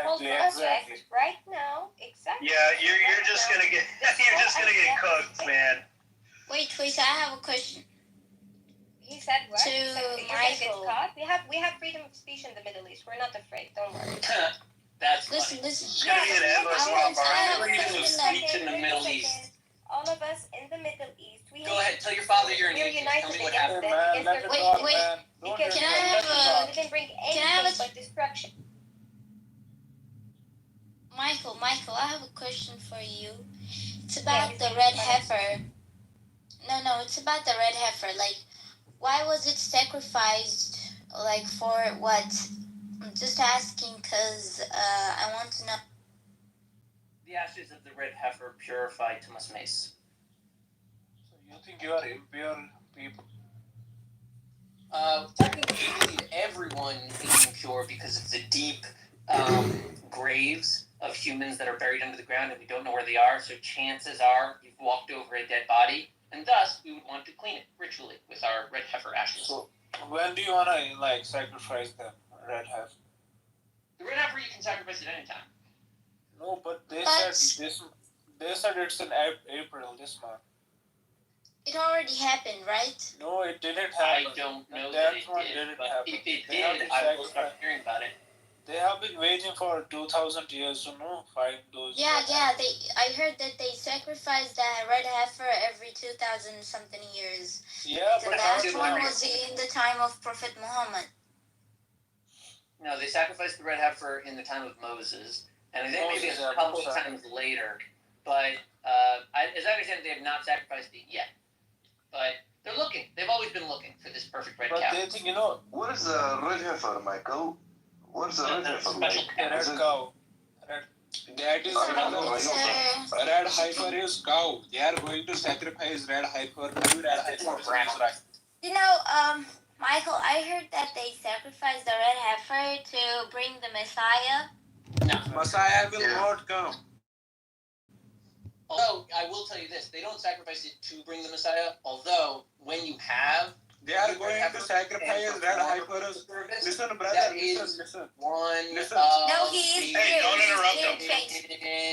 whole project right now, exactly. Yeah, you're just gonna get cooked, man. Wait, I have a question. He said what? To you're gonna get caught? We have freedom of speech in the Middle East. We're not afraid. Don't worry. That's listen. It's gonna be an endless freedom of speech in the Middle East. All of us in the Middle East. Go ahead, tell your father you're an atheist. Tell me what happened. Wait. Can I didn't bring anything but destruction. Michael, I have a question for you. It's about the red heifer. No, it's about the red heifer. Like, why was it sacrificed? Like, for what? I'm just asking because I want to know. The ashes of the red heifer purified Tumas Mace. So you think you are impure people? Technically, everyone is impure because of the deep graves of humans that are buried under the ground and we don't know where they are. So chances are you've walked over a dead body, and thus we would want to clean it ritually with our red heifer ashes. So when do you wanna sacrifice the red heifer? The red heifer you can sacrifice at any time. No, but they said it's in April this month. It already happened, right? No, it didn't happen. I don't know that it did, but if it did, I will start hearing about it. They have been waiting for 2,000 years to find those. Yeah. I heard that they sacrificed that red heifer every 2,000 something years. Yeah, the last one was in the time of Prophet Muhammad. No, they sacrificed the red heifer in the time of Moses, and I think maybe a couple of times later. But as I understand, they have not sacrificed it yet. But they're looking. They've always been looking for this perfect red cow. But they think, what is a red heifer, Michael? What is a red heifer? Red cow. That is red heifer is cow. They are going to sacrifice red heifer. Michael, I heard that they sacrificed the red heifer to bring the Messiah. No. Messiah will not come. Although, I will tell you this, they don't sacrifice it to bring the Messiah, although, when you have... They are going to sacrifice red heifers. Listen, brother, listen. One listen. No, he is Hey, don't interrupt him.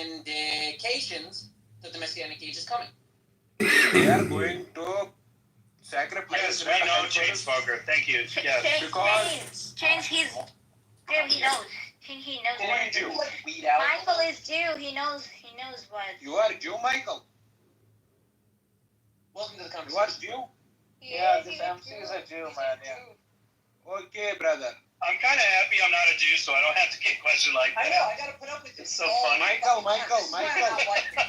Indications that the Messianic age is coming. They are going to sacrifice red heifers. Yes, we know, Chainsmoker. Thank you. Yes. Because... Change, he knows. He knows what to do. Michael is Jew. He knows what. You are Jew, Michael? Welcome to the conversation. You are Jew? Yeah, this MC is a Jew, man. Yeah. Okay, brother. I'm kind of happy I'm not a Jew, so I don't have to get questioned like that. I know, I gotta put up with this. It's so funny. Michael.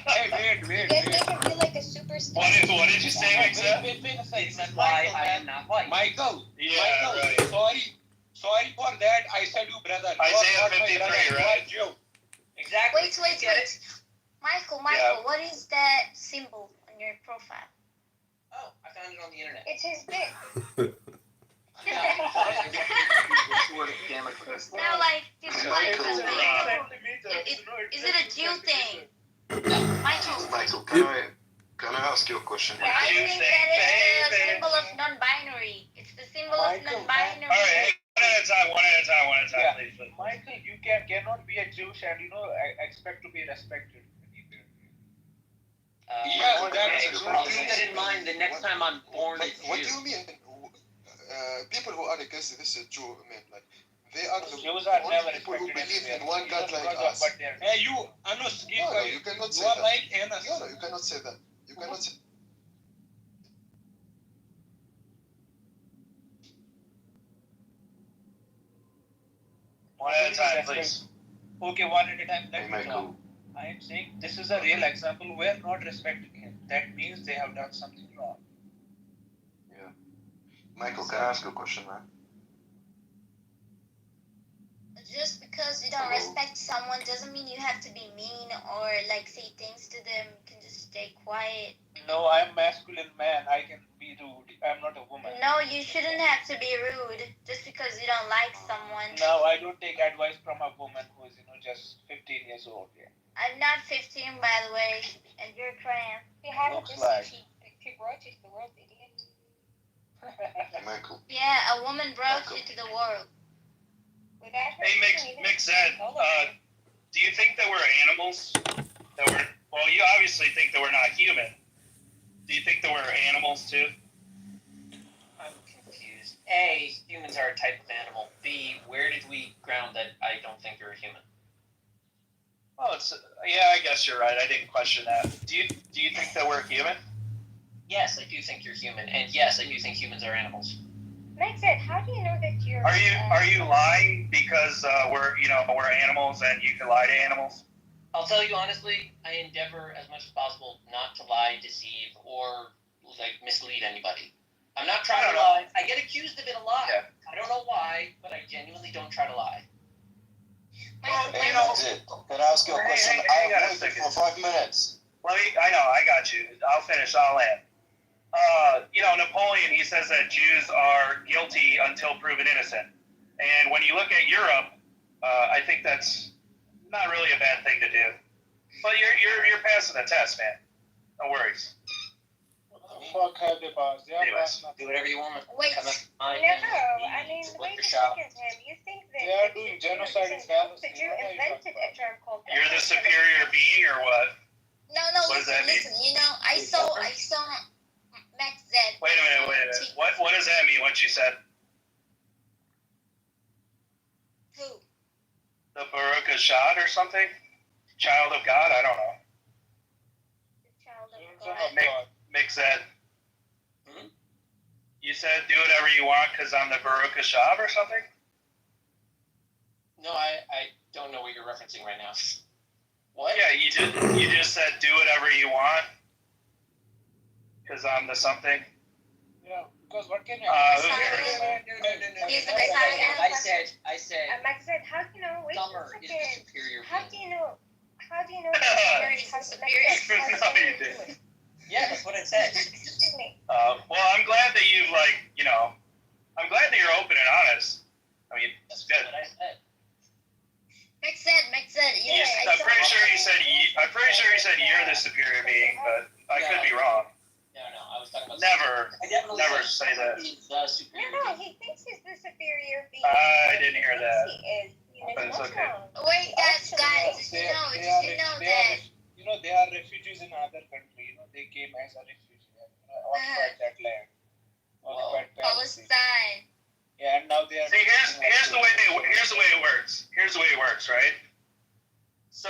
Hey, wait. You guys make him feel like a superstar. What did you say, Mixa? This is why I am not white. Michael. Yeah, Michael, right. Sorry for that. I said you, brother. Isaiah 53, right? Jew. Exactly. Wait. Michael, Yeah. what is that symbol on your profile? Oh, I found it on the internet. It's his dick. No, like, it's is it a Jew thing? Michael, can I ask you a question? I think that is the symbol of non-binary. It's the symbol of non-binary. All right, one at a time, please. Michael, you cannot be a Jewish and expect to be respected. Keep that in mind the next time I'm born a Jew. What do you mean? People who are against this Jew, they are the Jews are only never people who respected believe in one God like us. Hey, you, Anus, No, you cannot say you are that. like Anus. No, you cannot say that. You cannot say. One at a time, please. Okay, one at a time. Hey, Michael. I am saying this is a real example. We are not respecting him. That means they have done something wrong. Yeah. Michael, can I ask you a question, man? Just because you don't respect someone doesn't mean you have to be mean or like say things to them. You can just stay quiet. No, I'm masculine man. I can be rude. I'm not a woman. No, you shouldn't have to be rude just because you don't like someone. No, I don't take advice from a woman who is, just 15 years old. Yeah. I'm not 15, by the way, and you're trans. He had Looks just like. he brought you to the world, idiot. Michael. Yeah, a woman brought you to the world. Would that hurt Hey, you Mix, even Mix if Ed, you go over it? do you think that we're animals? That we're, well, you obviously think that we're not human. Do you think that we're animals too? I'm confused. A, humans are a type of animal. B, where did we ground that I don't think you're a human? Well, yeah, I guess you're right. I didn't question that. Do you think that we're human? Yes, I do think you're human, and yes, I do think humans are animals. Max said, how do you know that you're... Are you lying because we're animals and you can lie to animals? I'll tell you honestly, I endeavor as much as possible not to lie, deceive, or mislead anybody. I'm not trying to lie. I get accused of it a lot. Yeah. I don't know why, but I genuinely don't try to lie. Hey, that's it. Can I ask you a question? Hang on a I've waited second. for 5 minutes. I know, I got you. I'll finish. I'll end. Napoleon, he says that Jews are guilty until proven innocent. And when you look at Europe, I think that's not really a bad thing to do. But you're passing the test, man. No worries. Fuck have they passed? They are Anyways, passed now. Do whatever you want. Wait, Come at my No, end, I mean, split wait the a shop. second, Tim. You think that They are the doing Jew genocide in isn't- Palestine. The Jew What are you invented talking a term called... You're the superior being or what? no, What does that mean? listen. You know, I saw Max said. Wait a minute. What does that mean, what you said? Who? The Baruch Shad or something? Child of God? I don't know. The child of Children God. of God. Mix that. Hmm? You said do whatever you want because I'm the Baruch Shab or something? No, I don't know what you're referencing right now. What? Yeah, you just said do whatever you want because I'm the something. Yeah, because what can you Who Sorry. cares? No. He's the Messiah. I said Max said, how do you know? Wait Summer a is the second. superior How do being. you know? How do you know that He's the superior. No, you didn't. Yeah, that's what I said. Excuse me. Well, I'm glad that you've I'm glad that you're open and honest. I mean, it's good. That's what I said. Max said. Yeah, I'm pretty sure he said you're the superior being, but I could be wrong. No, I was talking about. Never. I definitely Never said say that. he's the superior No, being. he thinks he's the superior being. I didn't hear that. He is. You know, But it's what's okay. wrong? Wait, guys, They you know that. they are refugees in other country. They came as a refugee occupied that land. Occupied Palestine. Palestine. Yeah, and now they are. See, here's the way it works. Here's the way it works, right? So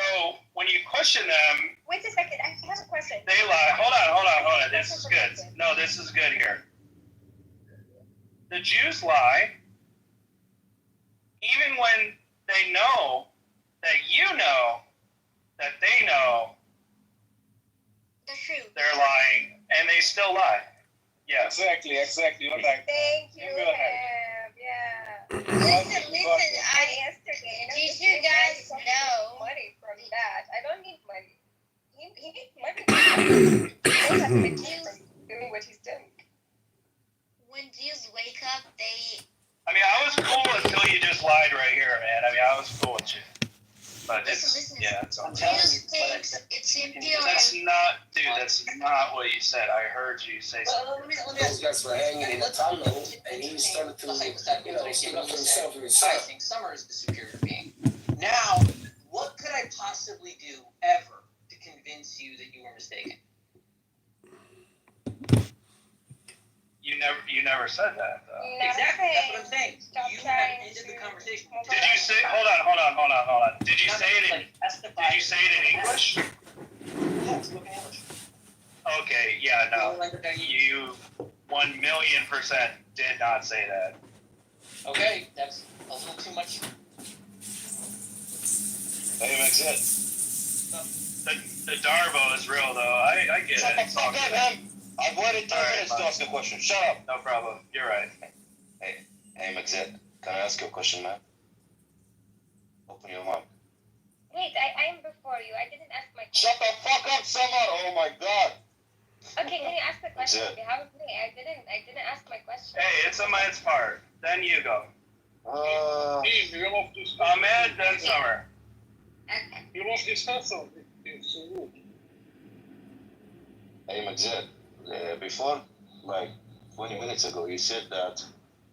when you question them, Wait a second. I have a question. they lie. Hold on. This is good. No, this is good here. The Jews lie, even when they know that you know that they know The truth. they're lying, and they still lie. Yes. Exactly. You're right. Thank you, You're right. Ham. Yeah. Listen, I yesterday. Did you guys know? Money from that. I don't need money. He needs money. He doesn't have to make money from doing what he's doing. When Jews wake up, they. I mean, I was cool until you just lied right here, man. I mean, I was cool with you. But Listen. it's I'm telling you Jews what I think said. it's impure. That's not what you said. I heard you say something. Well, let me Those ask you. guys were hanging in a tunnel, and he started to, speak up for himself and I himself. think Summer is the superior being. Now, what could I possibly do ever to convince you that you were mistaken? You never said that, though. Exactly, that's what I'm saying. Stop You trying have ended to- the conversation. Did you say? Hold on. Did you say it in? Did you say it in English? Yeah, spoken English. Okay. Yeah. The only No. language I use. You 1,000,000% did not say that. Okay, that's a little too much. Hey, Mix Ed. The Darbo is real, though. I get Shut it. the It's all fuck up, good. man. I've waited 10 All right, minutes to man. ask a question. Shut up. No problem. You're right. Hey, Mix Ed. Can I ask you a question, man? Open your mouth. Wait, I'm before you. I didn't ask my Shut question. the fuck up, Summer. Oh my god. Okay, can you ask the question? That's it. You haven't me. I didn't ask my question. Hey, it's Ahmed's part. Then you go. He lost his Ahmed, then Summer. He lost his pencil. It's so rude. Hey, Mix Ed. Before, like 20 minutes ago, you said that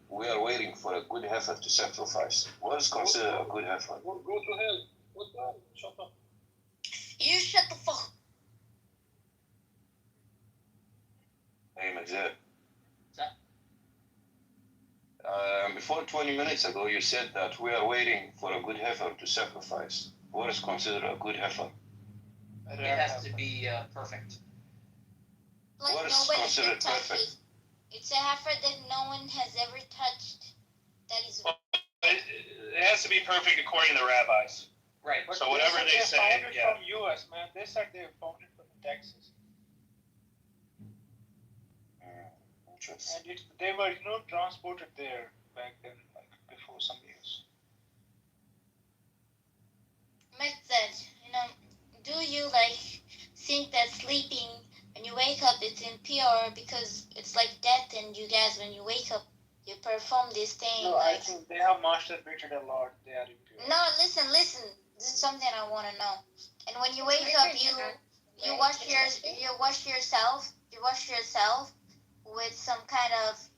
we are waiting for a good heifer to sacrifice. What is considered a good heifer? Go to hell. What the? Shut up. You shut the fuck. Hey, Magzed. Sir? Before 20 minutes ago, you said that we are waiting for a good heifer to sacrifice. What is considered a good heifer? It has to be perfect. Like What is nobody considered can touch perfect? it. It's a heifer that no one has ever touched. That is. It has to be perfect according to the rabbis. Right. So whatever they say, found it yeah. from US, man. They said they found it from Texas. Interesting. And they were, transported there back then, like before some years. Magzed, do you think that sleeping when you wake up it's impure because it's like death, and you guys when you wake up you perform this thing? No, I think they have masturbated a lot. They are impure. No, listen. This is something I want to know. And when you wake up, you wash yourself with some kind of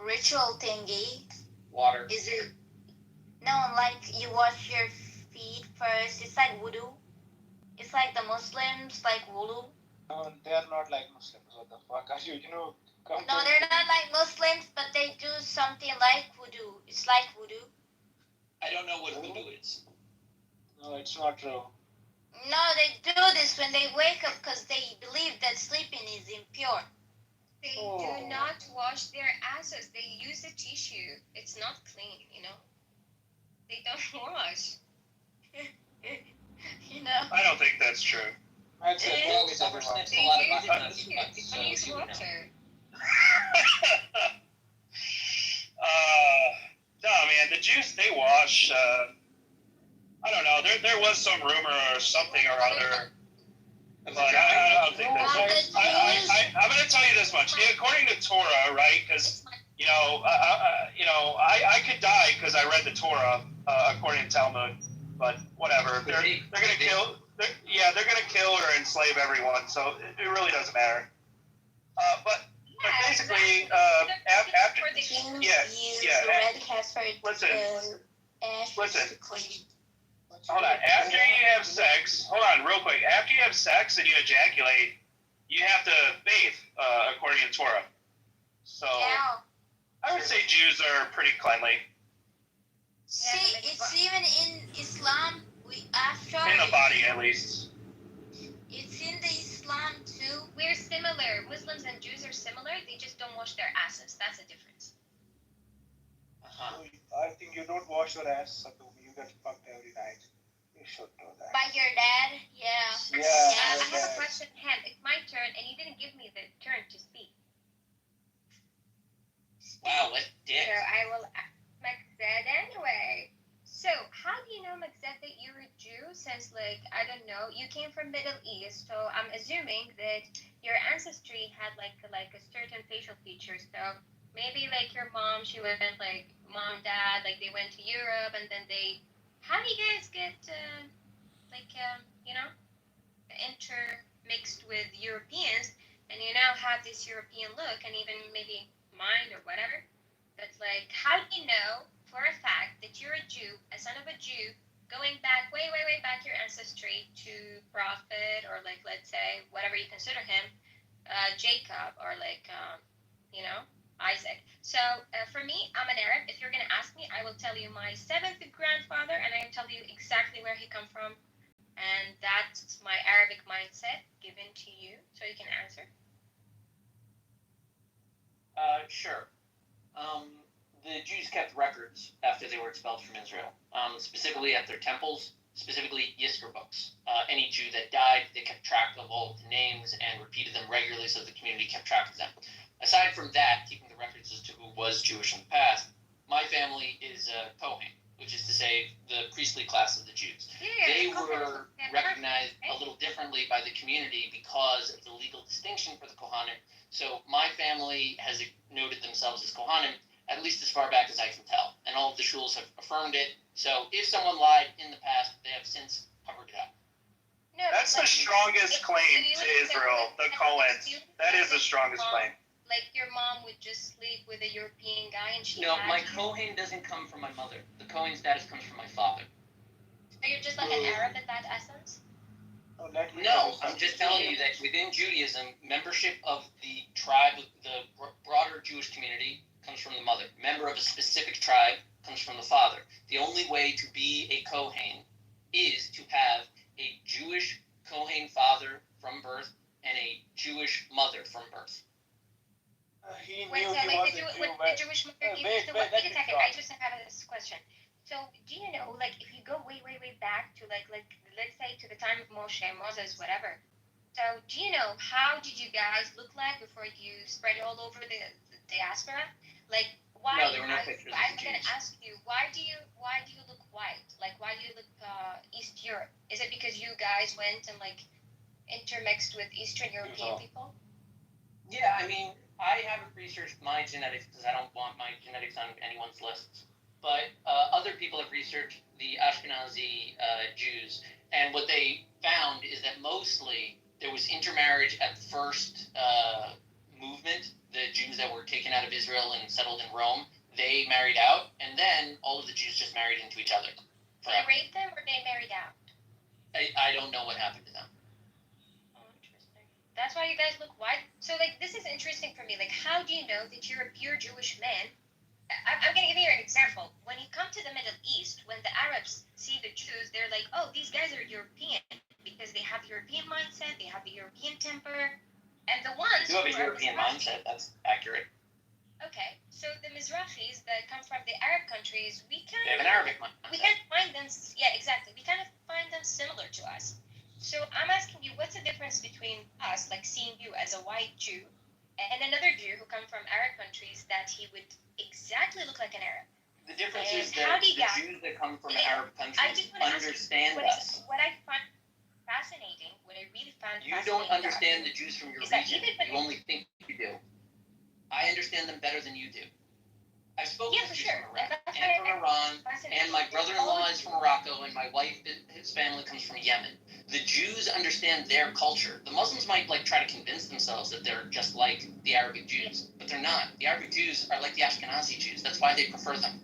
ritual thingy. Water. Is it? No, like you wash your feet first. It's like wudu. It's like the Muslims like wudu. No, they are not like Muslims. What the fuck are you? No, they're not like Muslims, but they do something like wudu. It's like wudu. I don't know what voodoo is. No, it's not true. No, they do this when they wake up because they believe that sleeping is impure. They Oh. do not wash their asses. They use a tissue. It's not clean, They don't wash. I don't think that's true. I'd say Eh? always Summer everyone. snips They a lot of use a buttons, tissue. so They use you would know. water. No, man, the Jews, they wash. I don't know. There was some rumor or something or other, but I don't think that's. I'm going to tell you this much. According to Torah, right? Because I could die because I read the Torah according to Talmud, but whatever. They're going to kill. They're going to kill or enslave everyone. So it really doesn't matter. But basically, after For the Kings Yeah, use yeah, the red heifer listen, ashes listen. to clean. Hold on. After you have sex, hold on, real quick. After you have sex and you ejaculate, you have to bathe according to Torah. So Yeah. I would say Jews are pretty cleanly See, it's even in Islam. I've tried. in the body, at least. It's in the Islam too. We're similar. Muslims and Jews are similar. They just don't wash their asses. That's the difference. Uh-huh. I think you don't wash your ass, Satumi. You get fucked every night. You should know that. By your dad, yeah. Yeah. I have a okay. question, Ham. It's my turn, and you didn't give me the turn to speak. Wow, what dick. So I will ask Magzed anyway. So, how do you know, Magzed, that you're a Jew? Since, I don't know, you came from Middle East, so I'm assuming that your ancestry had, a certain facial feature. So, maybe, your mom, she went, mom, dad, they went to Europe, and then how do you guys get, intermixed with Europeans, and you now have this European look, and even maybe mind or whatever? But how do you know for a fact that you're a Jew, a son of a Jew, going back way back your ancestry to Prophet, or let's say whatever you consider him, Jacob, or Isaac. So for me, I'm an Arab. If you're gonna ask me, I will tell you my seventh grandfather, and I will tell you exactly where he come from, and that's my Arabic mindset given to you, so you can answer. Sure. The Jews kept records after they were expelled from Israel, specifically at their temples, specifically Yizkor books. Any Jew that died, they kept track of all of the names and repeated them regularly so the community kept track of them. Aside from that, keeping the records as to who was Jewish in the past, my family is Kohen, which is to say the priestly class of the Jews. They were recognized a little differently by the community because of the legal distinction for the Kohanim. So my family has noted themselves as Kohanim, at least as far back as I can tell. And all of the shuls have affirmed it. So if someone lied in the past, they have since covered it up. No, That's the strongest claim to Israel, the Cohens. That is the strongest claim. Like your mom would just sleep with a European guy and she No, had my you? Kohen doesn't come from my mother. The Kohen status comes from my father. So you're just like an Arab in that essence? No, I'm just telling you that within Judaism, membership of the tribe, the broader Jewish community, comes from the mother. Member of a specific tribe comes from the father. The only way to be a Kohen is to have a Jewish Kohen father from birth and a Jewish mother from birth. He knew Wait, so he like was the, a Jew- Jew, what the but Jewish mother wait, gave to wait, wait let a me second, try. I just have this question. So do you know, like if you go way back to like let's say to the time of Moshe, Moses, whatever. So do you know how did you guys look like before you spread all over the diaspora? Like why No, there were no pictures of I'm the gonna Jews. ask you, why do you look white? Like why do you look East Europe? Is it because you guys went and like intermixed with Eastern European people? Yeah, I mean, I haven't researched my genetics because I don't want my genetics on anyone's lists. But other people have researched the Ashkenazi Jews, and what they found is that mostly there was intermarriage at the first movement. The Jews that were taken out of Israel and settled in Rome, they married out, and then all of the Jews just married into each other. They raped them or they married out? I don't know what happened to them. Oh, interesting. That's why you guys look white. So, like, this is interesting for me. Like, how do you know that you're a pure Jewish man? I'm going to give you an example. When you come to the Middle East, when the Arabs see the Jews, they're like, oh, these guys are European because they have European mindset, they have a European temper. And the ones You have a who are European Mizrahi- mindset. That's accurate. Okay, so the Mizrahis that come from the Arab countries, we They have kind an of Arabic mindset. we can find them. Yeah, exactly. We kind of find them similar to us. So I'm asking you, what's the difference between us, like seeing you as a white Jew, and another Jew who come from Arab countries that he would exactly look like an Arab? The difference And is how that do the you guys- Jews that come from Yeah, Arab I countries just want to ask you, understand us. what I find fascinating, what I really found You fascinating. don't understand the Jews from your Is that region. even when You only think you do. I understand them better than you do. I've spoken Yeah, to for Jews sure. from Iraq That's and from Iran, fascinating. and my brother-in-law is from Morocco, and my wife, his family comes from Yemen. The Jews understand their culture. The Muslims might like try to convince themselves that they're just like the Arabic Jews, but they're not. The Arabic Jews are like the Ashkenazi Jews. That's why they prefer them.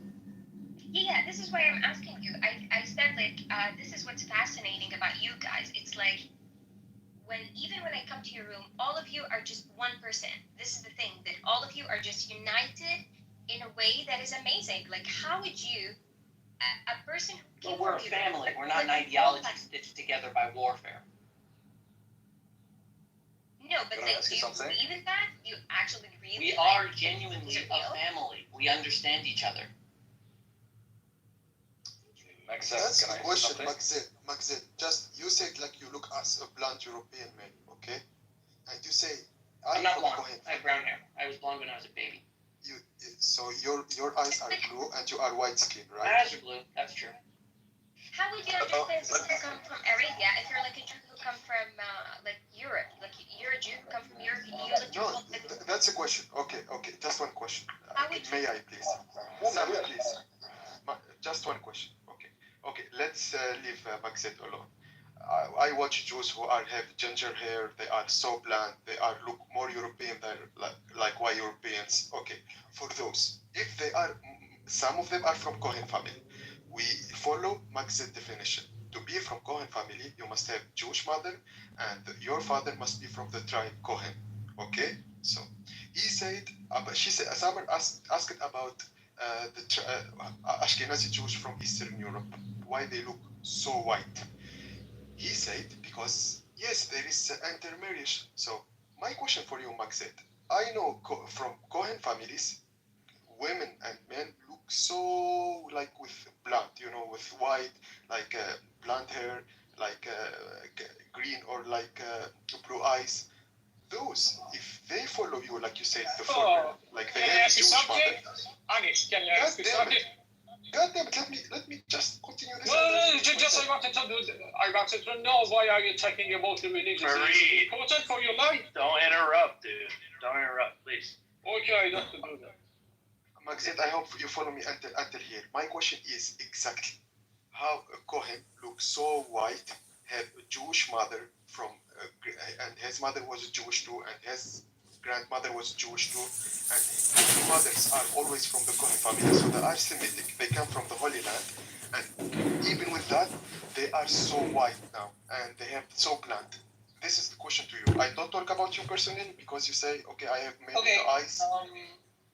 Yeah, this is why I'm asking you. I said like this is what's fascinating about you guys. It's like even when I come to your room, all of you are just one person. This is the thing, that all of you are just united in a way that is amazing. Like how would you, a person who But came we're a from family. Europe, We're not an like, ideology stitched together by warfare. No, but Can I like, ask do you you something? believe in that? You actually really? We like, are is genuinely it a real? family. We understand each other. That's Can the I say question, something? Maxed. Just you said like you look as a blonde European man, okay? And you say I'm not from blonde. Cohen. I have brown hair. I was blonde when I was a baby. So your eyes are blue and you are white skin, My right? eyes are blue. That's true. How would you understand someone who come from Arabia if you're like a Jew who come from like Europe? Like you're a Jew who come from Europe, you look No, like, that's a question. Okay, just one question. How would May I please? Sam, please. Just one question. Okay. Let's leave Maxed alone. I watch Jews who have ginger hair. They are so bland. They look more European than like white Europeans. Okay, for those, if they are, some of them are from Cohen family. We follow Max's definition. To be from Cohen family, you must have Jewish mother, and your father must be from the tribe Cohen. Okay, so he said. She said. Summer asked about Ashkenazi Jews from Eastern Europe. Why they look so white? He said because yes, there is intermarriage. So my question for you, Maxed, I know from Cohen families, women and men look so like with blonde, with white, like blonde hair, like green or like blue eyes. Those, if they follow you, like you said, the formula, like they Can I have ask you Jewish mother. something? Anish, can I ask you God damn something? it. God damn it, let me just continue this. No, just I wanted to know why are you talking about the religion? Is Marie. it important for your life? Don't interrupt, dude. Don't interrupt, please. Okay, I don't do that. Maxed, I hope you follow me until here. My question is exactly how a Cohen looks so white, have a Jewish mother and his mother was Jewish too, and his grandmother was Jewish too, and his mothers are always from the Kohen family, so they are Semitic. They come from the Holy Land, and even with that, they are so white now, and they have so blunt. This is the question to you. I don't talk about you personally because you say, okay, I have made Okay, the eyes.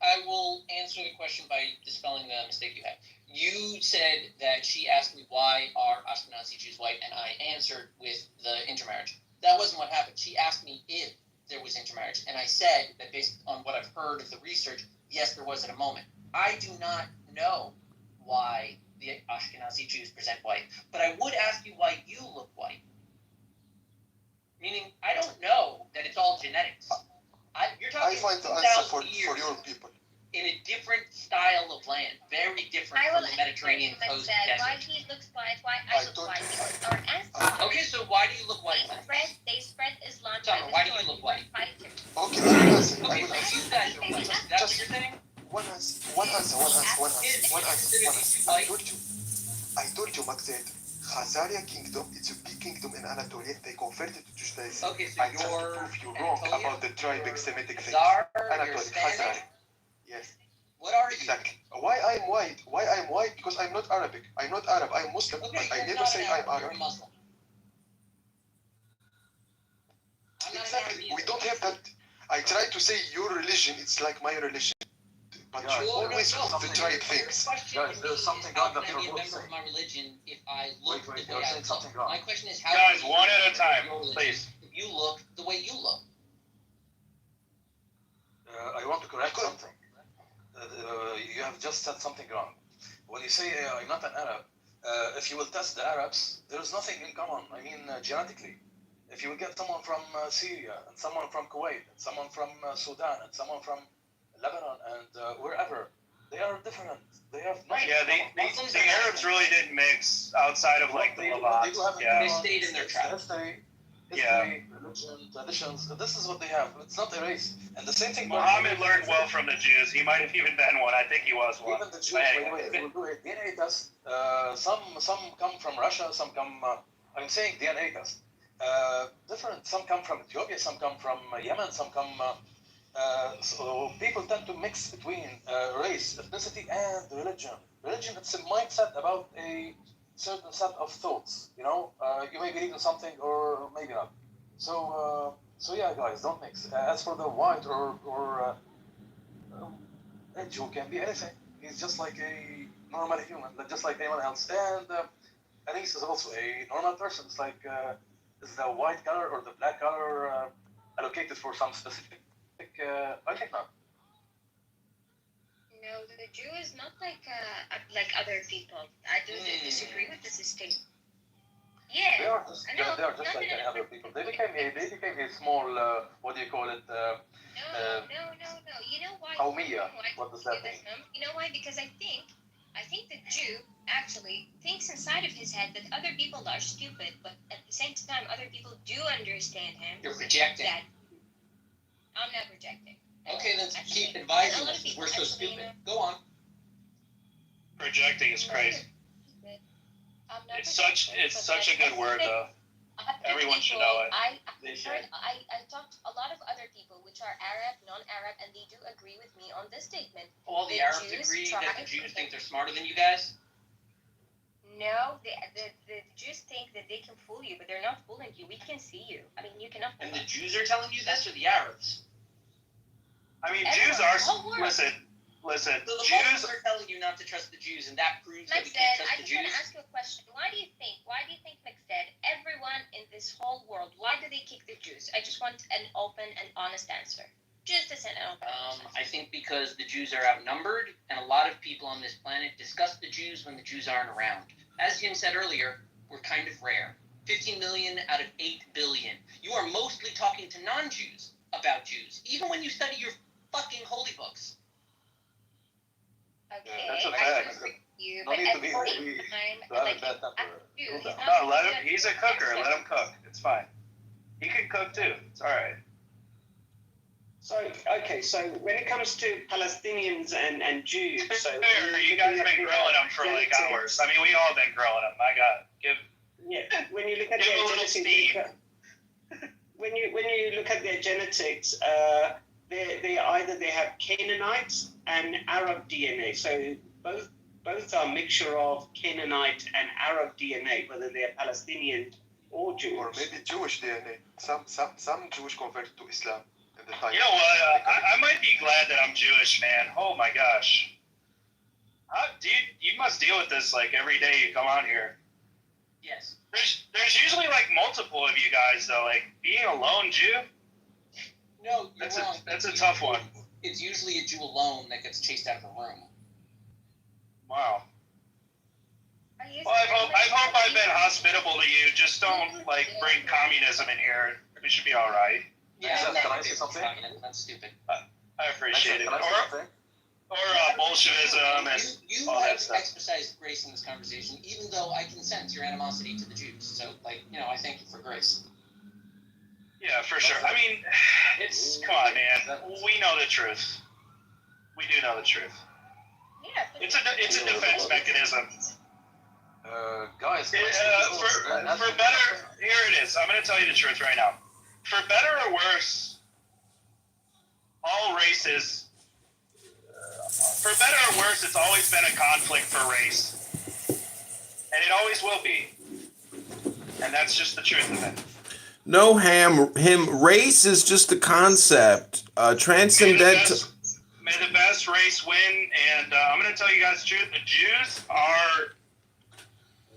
I will answer the question by dispelling the mistake you had. You said that she asked me why are Ashkenazi Jews white, and I answered with the intermarriage. That wasn't what happened. She asked me if there was intermarriage, and I said that based on what I've heard of the research, yes, there was at a moment. I do not know why the Ashkenazi Jews present white, but I would ask you why you look white. Meaning, I don't know that it's all genetics. You're I talking find the answer for 2,000 years your people. in a different style of land, very different I from will the Mediterranean explain coast that why desert. he looks white, why I look white. Because our ancestors, Okay, so why do you look white? they spread Islam Summer, why do you look white? Fighters. Okay, I will answer. Okay, so you guys are white. That's what you're saying? One answer. I told you, Magzed, Khazaria kingdom, it's a big kingdom in Anatolia. They converted to Judaism. Okay, so I just you're prove you wrong Anatolian? about the tribe Semitic thing. Khazar, you're Anatolia, Khazari. Hispanic? Yes, What are you? exactly. Why I'm white? Why I'm white? Because I'm not Arabic. I'm not Arab. I'm Muslim, Okay, but I you're never not say an I'm Arab, you're Arab. a Muslim. I'm not an Exactly. Arab We either. don't have that. I try to say your religion. It's like my religion, but Yeah, you Well, always no, put the tribe your things. question Guys, to there's me something is how wrong that can I be you're a both member of saying. my religion if I look Wait, the you're way I saying something look? wrong. My question is how Guys, can you one be a at a member of time, your religion please. if you look the way you look? I want to correct something. You have just said something wrong. When you say I'm not an Arab, if you will test the Arabs, there is nothing in common. I mean, genetically. If you will get someone from Syria, and someone from Kuwait, and someone from Sudan, and someone from Lebanon, and wherever, they are different. They have nothing Yeah, in common. the Arabs really didn't mix outside of like the Levant. They do have Yeah. They stayed in their tribe. history, Yeah. religion, traditions. This is what they have. It's not a race. And the same thing. Muhammad learned well from the Jews. He might have even been one. I think he was one. Even the Jews, But by the anyway. way, if you do a DNA test, some come from Russia, some come. I'm saying DNA test. Different. Some come from Ethiopia, some come from Yemen, some come. So people tend to mix between race, ethnicity, and religion. Religion, it's a mindset about a certain set of thoughts. You know, you may believe in something or maybe not. So yeah, guys, don't mix. As for the white or a Jew can be anything. He's just like a normal human, just like anyone else. And Anis is also a normal person. It's like is the white color or the black color allocated for some specific? I think not. No, the Jew is not like other people. I do disagree with this statement. They Yeah. are just like any other people. They became a small what do you call it? No. You know why? Qawmiya. What does that mean? You know why? Because I think the Jew actually thinks inside of his head that other people are stupid, but at the same time, other people do understand him. You're projecting. That I'm not projecting. Okay, then Actually, keep advising a lot us of because people we're so actually, stupid. Go on. Projecting is crazy. I'm not It's projecting, such but a good word though. Everyone should know it. I They heard, I talked to a lot of other people which are Arab, non-Arab, and they do agree with me on this statement. All the The Arabs Jews agree tried that the to Jews think they're smarter than you guys? No, the Jews think that they can fool you, but they're not fooling you. We can see you. I mean, you cannot fool And the us. Jews are telling you this, or the Arabs? I mean, Everyone, Jews are. the whole world. Listen. So the Jews. Muslims are telling you not to trust the Jews, and that proves that we Mexed, can't I trust the just want Jews? to ask you a question. Why do you think, Mexed, everyone in this whole world, why do they kick the Jews? I just want an open and honest answer. Just an open answer. I think because the Jews are outnumbered, and a lot of people on this planet discuss the Jews when the Jews aren't around. As Jim said earlier, we're kind of rare. 15 million out of 8 billion. You are mostly talking to non-Jews about Jews, even when you study your fucking holy books. Okay, that's a I fact. agree with you, No but need at to the be- same we- time, to have like, a bad temper. he's Cool not down. No, let him. good. He's a cooker. Let him cook. It's fine. He can cook too. It's all right. So, okay, so when it comes to Palestinians and Jews, so You guys have been grilling them for like hours. I mean, we all been grilling them. My God, yeah, when you look at Give their a little genetics, steam. when you look at their genetics, they either they have Canaanites and Arab DNA. So both are a mixture of Canaanite and Arab DNA, whether they're Palestinian or Jewish. Or maybe Jewish DNA. Some Jewish converted to Islam in the time. You know what? I might be glad that I'm Jewish, man. Oh my gosh. You must deal with this like every day you come on here. Yes. There's usually like multiple of you guys though. Like being a lone Jew. No, you're wrong. That's a tough one. It's usually a Jew alone that gets chased out of the room. Wow. Well, I hope I've been hospitable to you. Just don't like bring communism in here. We should be all right. Yeah, Can I say something? That's stupid. I appreciate it. Can I say something? Or Bolshevism and You all that have stuff. exercised grace in this conversation, even though I can sense your animosity to the Jews. So, like, I thank you for grace. Yeah, for sure. I mean, come on, man. We know the truth. We do know the truth. Yeah. It's a defense mechanism. Guys, For better, here it is. I'm going to tell you the truth right now. For better or worse, all races, for better or worse, it's always been a conflict for race. And it always will be. And that's just the truth of it. No, race is just a concept. Transcendental. May the best race win. And I'm going to tell you guys the truth. The Jews are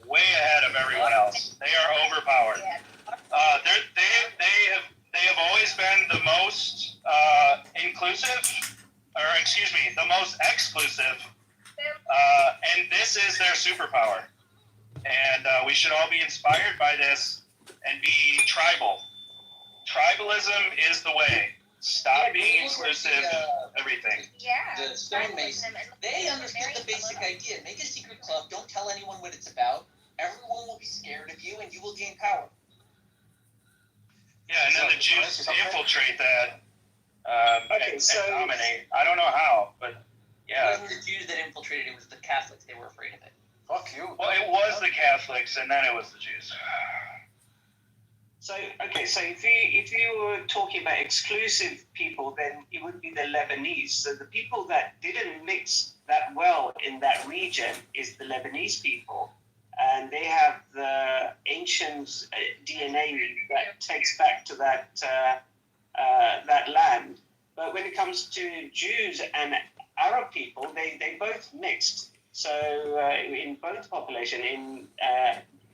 way ahead of everyone else. They are overpowered. They have always been the most inclusive, or excuse me, the most exclusive, and this is their superpower. And we should all be inspired by this and be tribal. Tribalism is the way. Stop being inclusive, everything. Yeah. The stonemasons, they understood the basic idea. Make a secret club. Don't tell anyone what it's about. Everyone will be scared of you, and you will gain power. Yeah, and then the Jews infiltrate that and dominate. I don't know how, but yeah. It wasn't the Jews that infiltrated, it was the Catholics. They were afraid of it. Fuck you. Well, it was the Catholics, and then it was the Jews. So if you were talking about exclusive people, then it would be the Lebanese. So the people that didn't mix that well in that region is the Lebanese people. And they have the ancient DNA that takes back to that land. But when it comes to Jews and Arab people, they both mixed. So in both population, in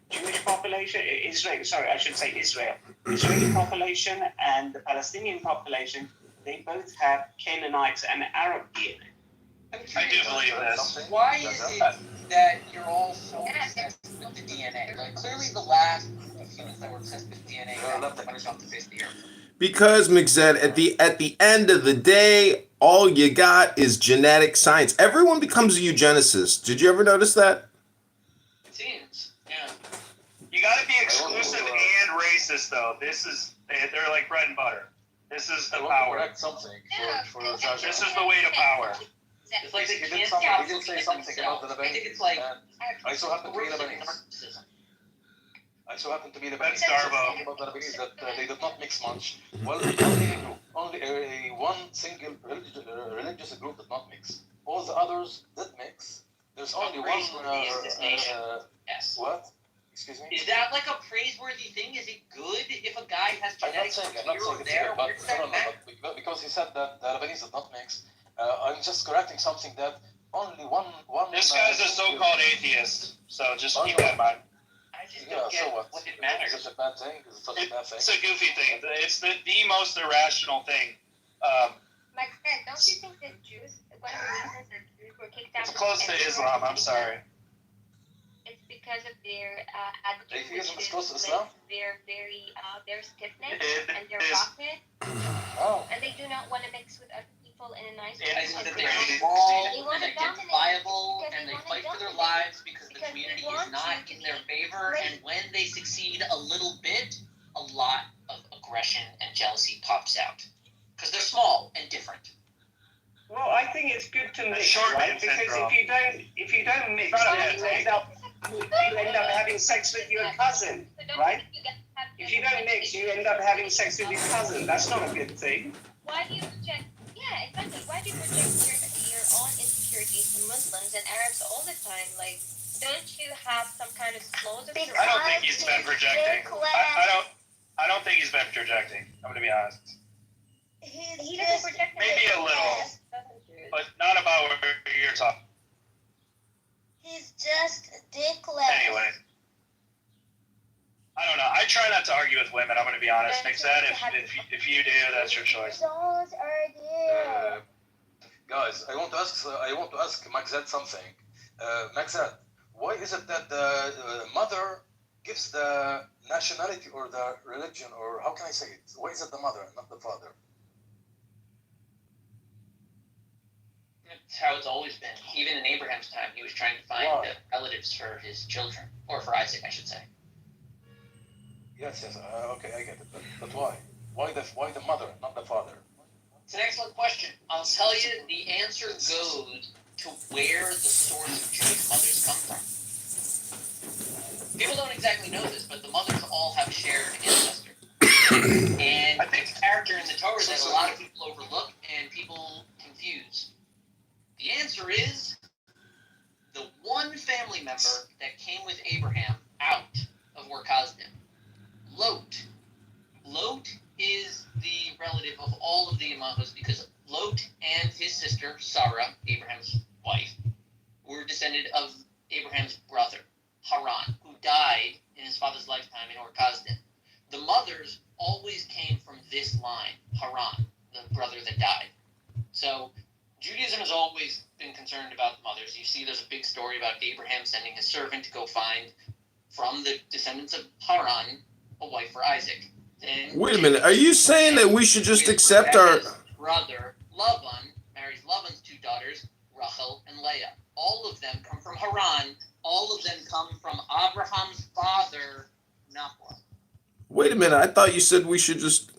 Jewish population, Israel, Israeli population and the Palestinian population, they both have Canaanites and Arab DNA. I do believe this. Why is it that you're all so obsessed with the DNA? Like, clearly the last humans that were obsessed with DNA went off the face of the earth. Because, McZed, at the end of the day, all you got is genetic science. Everyone becomes a eugenicist. Did you ever notice that? It seems, yeah. You got to be exclusive and racist, though. They're like bread and butter. This is the power. Correct something for This is the way to power. It's like they He can't did say something about the I think Lebanese. it's like I so happen to be Lebanese. I so happen to be Lebanese. That's Darbo. About the Lebanese that they did not mix much. Well, only one single religious group did not mix. All the others did mix. There's only one. yes. What? Excuse me? Is that like a praiseworthy thing? Is it good if a guy has genetics I'm not saying it's there? good, but because he said that the Lebanese did not mix, I'm just correcting something that only one. This guy's a so-called atheist, so just keep that in mind. I just don't get what it matters. Is it a bad thing? Is it such a bad thing? It's a goofy thing. It's the most irrational thing. Like I said, don't you think that Jews, one of the reasons that Jews were kicked out It's close to Islam. I'm sorry. It's because of their attitude, Atheism which is close to is Islam? their their stiffness It and their is. roughness, Oh. and they do not want to mix with other people in a nice Yeah, way. I think that They they're want- small they want and to dominate identifiable because and they they want to fight for their dominate lives because the because they community want is not you in to their be favor, great. and when they succeed a little bit, a lot of aggression and jealousy pops out because they're small and different. Well, I think it's good to mix, short right? man Because syndrome. if you don't mix, Not a then bad you thing. end up you end up having sex with your cousin, So don't right? you guys have If you don't mix, you end up having sex with your cousin. That's not a good thing. Why do you project? Yeah, exactly. Why do you project your own insecurities to Muslims and Arabs all the time? Like, don't you have some kind of flaws of your I don't own? think he's been projecting. I don't think he's been projecting. I'm gonna be honest. He doesn't project. Maybe a little, but not about what you're talking. He's just dickless. Anyway, I don't know. I try not to argue with women. I'm gonna be honest. Nick said if you do, that's your choice. Don't argue. Guys, I want to ask Magzat something. Magzat, why is it that the mother gives the nationality or the religion, or how can I say it? Why is it the mother and not the father? That's how it's always been. Even in Abraham's time, he was trying to find Why? relatives for his children, or for Isaac, I should say. Yes, okay, I get it. But why? Why the mother, not the father? It's an excellent question. I'll tell you, the answer goes to where the source of Jewish mothers come from. People don't exactly know this, but the mothers all have a shared ancestor. And it's a character in the Torah that a lot of people overlook and people confuse. The answer is the one family member that came with Abraham out of Ur Kasdim, Lot. Lot is the relative of all of the Imahos because Lot and his sister, Sarah, Abraham's wife, were descended of Abraham's brother, Haran, who died in his father's lifetime in Ur Kasdim. The mothers always came from this line, Haran, the brother that died. So Judaism has always been concerned about the mothers. You see there's a big story about Abraham sending his servant to go find from the descendants of Haran a wife for Isaac. Then Wait a minute. Are you saying that we should just accept our... Rebekah's brother, Lavan, marries Lavan's two daughters, Rachel and Leah. All of them come from Haran. All of them come from Abraham's father, Nahor. Wait a minute. I thought you said we should just...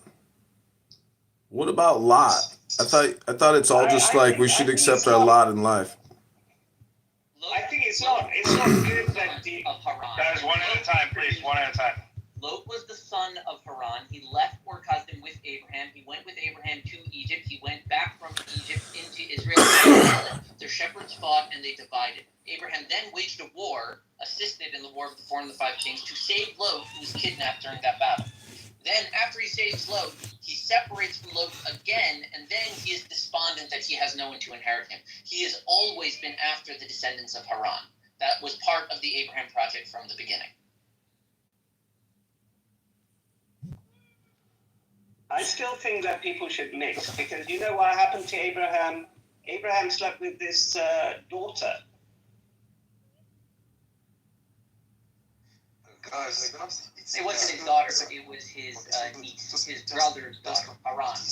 What about Lot? I thought it's all just like we should accept our lot in life. I think it's not good that the of Haran. Guys, one at a time, please. One at a time. Lot was the son of Haran. He left Ur Kasdim with Abraham. He went with Abraham to Egypt. He went back from Egypt into Israel. Their shepherds fought and they divided. Abraham then waged a war, assisted in the War of the Four and the Five Kings, to save Lot, who was kidnapped during that battle. Then, after he saves Lot, he separates from Lot again, and then he is despondent that he has no one to inherit him. He has always been after the descendants of Haran. That was part of the Abraham project from the beginning. I still think that people should mix because you know what happened to Abraham? Abraham slept with this daughter. Guys, It wasn't his daughter, it was his niece, his brother's daughter, Haran. This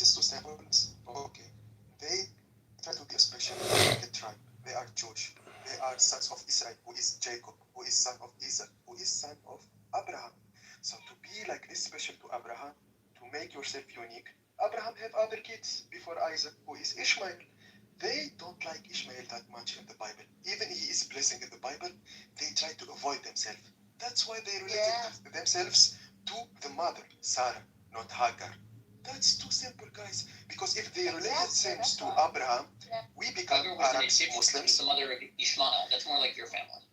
is two samples. Okay. They try to be special the tribe. They are Jewish. They are sons of Israel, who is Jacob, who is son of Isaac, who is son of Abraham. So to be like this special to Abraham, to make yourself unique, Abraham have other kids before Isaac, who is Ishmael. They don't like Ishmael that much in the Bible. Even he is blessing in the Bible, they try to avoid themselves. That's why they related themselves to the mother, Sarah, not Hagar. That's too simple, guys. Because if they relate themselves to Abraham, we become Hagar was an Arabs, Egyptian, Muslims. the mother of Ishmael. That's more like your family.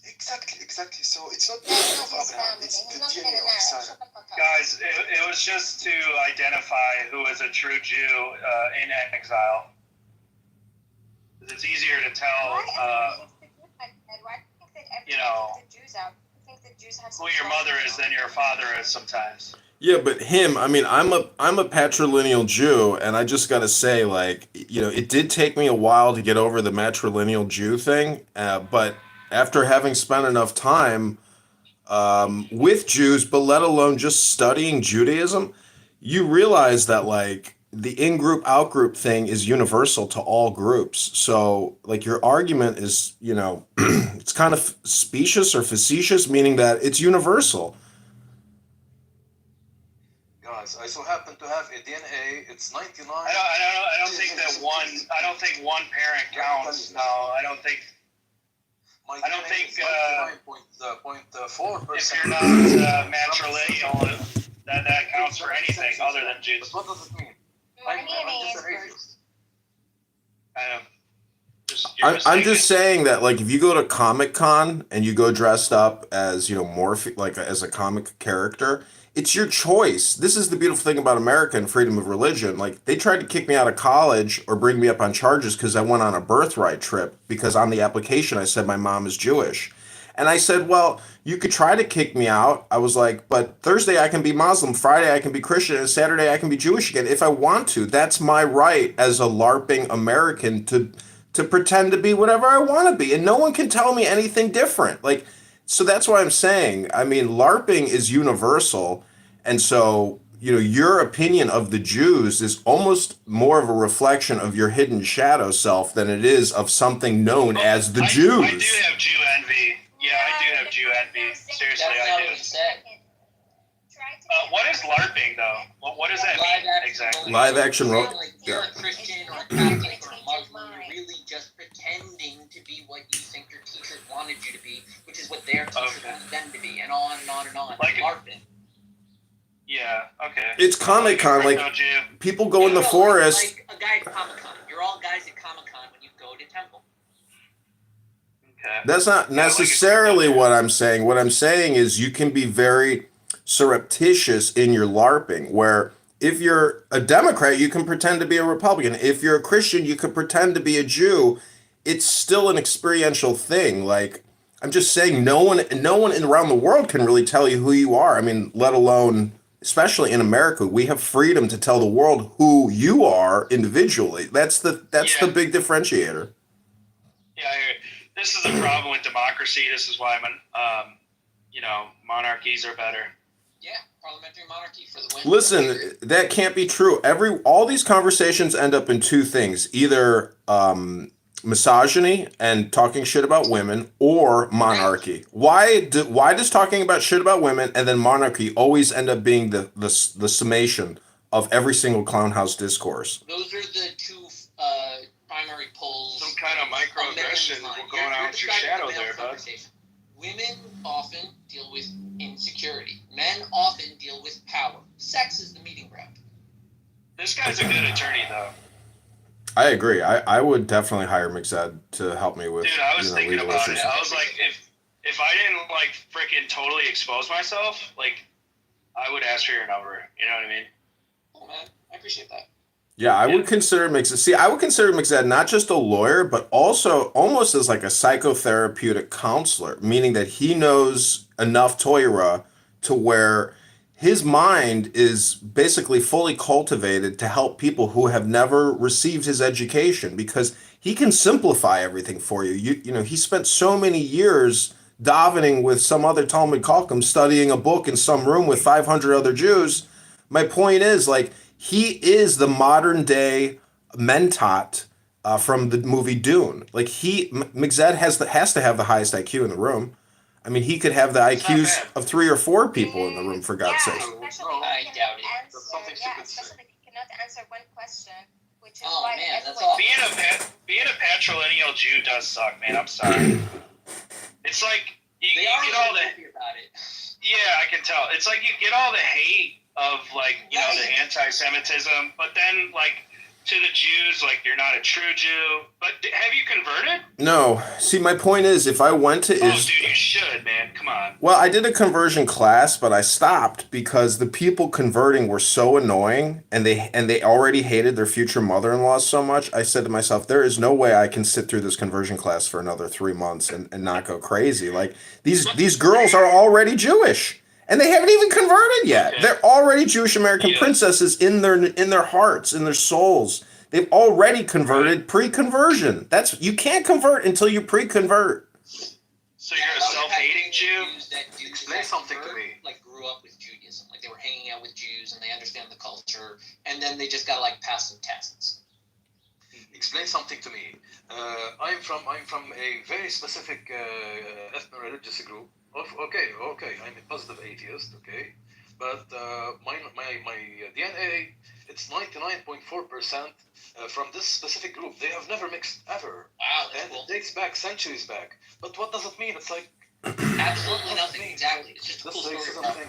Exactly. So it's not the DNA of Abraham, it's the DNA of Sarah. Guys, it was just to identify who is a true Jew in exile. It's easier to tell, you know, who your mother is than your father is sometimes. Yeah, but him, I mean, I'm a patrilineal Jew, and I just gotta say, like, you know, it did take me a while to get over the matrilineal Jew thing, but after having spent enough time with Jews, but let alone just studying Judaism, you realize that, like, the in-group, out-group thing is universal to all groups. So, like, your argument is, you know, it's kind of specious or facetious, meaning that it's universal. guys. I so happen to have a DNA. It's 99. I don't think that one. I don't think one parent counts. No, I don't think. My I don't DNA think, is 99.4%. If you're not matrilineal, that counts for anything other than Jews. But what does it mean? My I'm DNA just is an atheist. I'm just saying that, like, if you go to Comic Con and you go dressed up as, you know, like as a comic character, it's your choice. This is the beautiful thing about America and freedom of religion. Like, they tried to kick me out of college or bring me up on charges because I went on a birthright trip, because on the application I said my mom is Jewish. And I said, well, you could try to kick me out. I was like, but Thursday I can be Muslim, Friday I can be Christian, and Saturday I can be Jewish again if I want to. That's my right as a LARPing American to pretend to be whatever I want to be, and no one can tell me anything different. Like, so that's why I'm saying, I mean, LARPing is universal, and so, you know, your opinion of the Jews is almost more of a reflection of your hidden shadow self than it is of something known as the Jews. I do have Jew envy. Yeah, I do have Jew envy. Seriously, That's I not do. what he said. What is LARPing though? What does that Live mean action exactly? Live action role. Like, you're a Christian or a Catholic or a Muslim, you're really just pretending to be what you think your teachers wanted you to be, which is what their teachers wanted them to be, and on and on and on. Like LARPing. Yeah. Okay. It's Comic-Con, like, No Jew. people go in the forest. Like a guy at Comic-Con. You're all guys at Comic-Con when you go to temple. Okay. That's not necessarily what I'm saying. What I'm saying is you can be very surreptitious in your LARPing, where if you're a Democrat, you can pretend to be a Republican. If you're a Christian, you could pretend to be a Jew. It's still an experiential thing. Like, I'm just saying, no one around the world can really tell you who you are. I mean, let alone, especially in America, we have freedom to tell the world who you are individually. That's the big differentiator. Yeah, I hear it. This is the problem with democracy. This is why monarchies are better. Yeah, parliamentary monarchy for the win. Listen, that can't be true. All these conversations end up in two things: either misogyny and talking shit about women, or monarchy. Why does talking about shit about women and then monarchy always end up being the summation of every single clown house discourse? Those are the two primary polls. Some kind of microaggression going on with your shadow there, bud. Women often deal with insecurity. Men often deal with power. Sex is the meeting ground. This guy's a good attorney, though. I agree. I would definitely hire McZed to help me with. Dude, I was thinking legal about issues. it. I was like, if I didn't like freaking totally expose myself, like, I would ask for your number. You know what I mean? Oh man, I appreciate that. Yeah, I would consider McZed. See, I would consider McZed not just a lawyer, but also almost as like a psychotherapeutic counselor, meaning that he knows enough Torah to where his mind is basically fully cultivated to help people who have never received his education, because he can simplify everything for you. You know, he spent so many years davening with some other Talmud Chacham, studying a book in some room with 500 other Jews. My point is, like, he is the modern day Mentat from the movie Dune. Like, McZed has to have the highest IQ in the room. I mean, he could have the IQs of 3 or 4 people in the room, for God's sake. I doubt it. Especially if you cannot answer one question, which is Oh why man, that's everyone- awful. Being a patrilineal Jew does suck, man. I'm sorry. It's like you They are get all really the happy about it. I can tell. It's like you get all the hate of, like, the anti-Semitism, but then, like, to the Jews, like, you're not a true Jew. But have you converted? No. See, my point is, if I went to Oh, dude, you should, man. Come on. Well, I did a conversion class, but I stopped because the people converting were so annoying, and they already hated their future mother-in-law so much. I said to myself, there is no way I can sit through this conversion class for another 3 months and not go crazy. Like, these girls are already Jewish, and they haven't even converted yet. Okay. They're already Jewish American princesses in their hearts, in their souls. They've already converted pre-conversion. You can't convert until you pre-convert. So you're a self-hating Jew? Explain something to me. Like, grew up with Judaism. Like, they were hanging out with Jews and they understand the culture, and then they just gotta, like, pass some tests. Explain something to me. I'm from a very specific ethno-religious group. Okay. I'm a positive atheist. Okay. but my DNA, it's 99.4% from this specific group. They have never mixed ever. Wow, that's And cool. it dates back centuries back. But what does it mean? It's like Absolutely nothing. Exactly. It's just a this cool story. racism thing.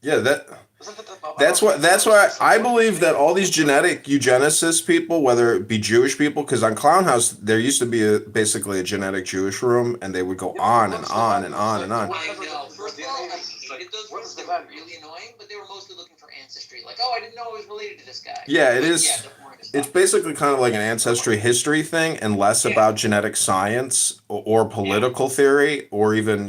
Yeah, Isn't it about that's why I believe that all these genetic eugenicists people, whether it be Jewish people, because on Clown House there used to be basically a genetic Jewish room, and they would go on and on and on and on. I know. First of all, I hated those rooms. They were really annoying, but they were mostly looking for ancestry. Like, oh, I didn't know I was related to this guy. Yeah, it But is. Yeah, they're boring as It's fuck. basically kind of like an ancestry history thing, and less about genetic science or political theory, or even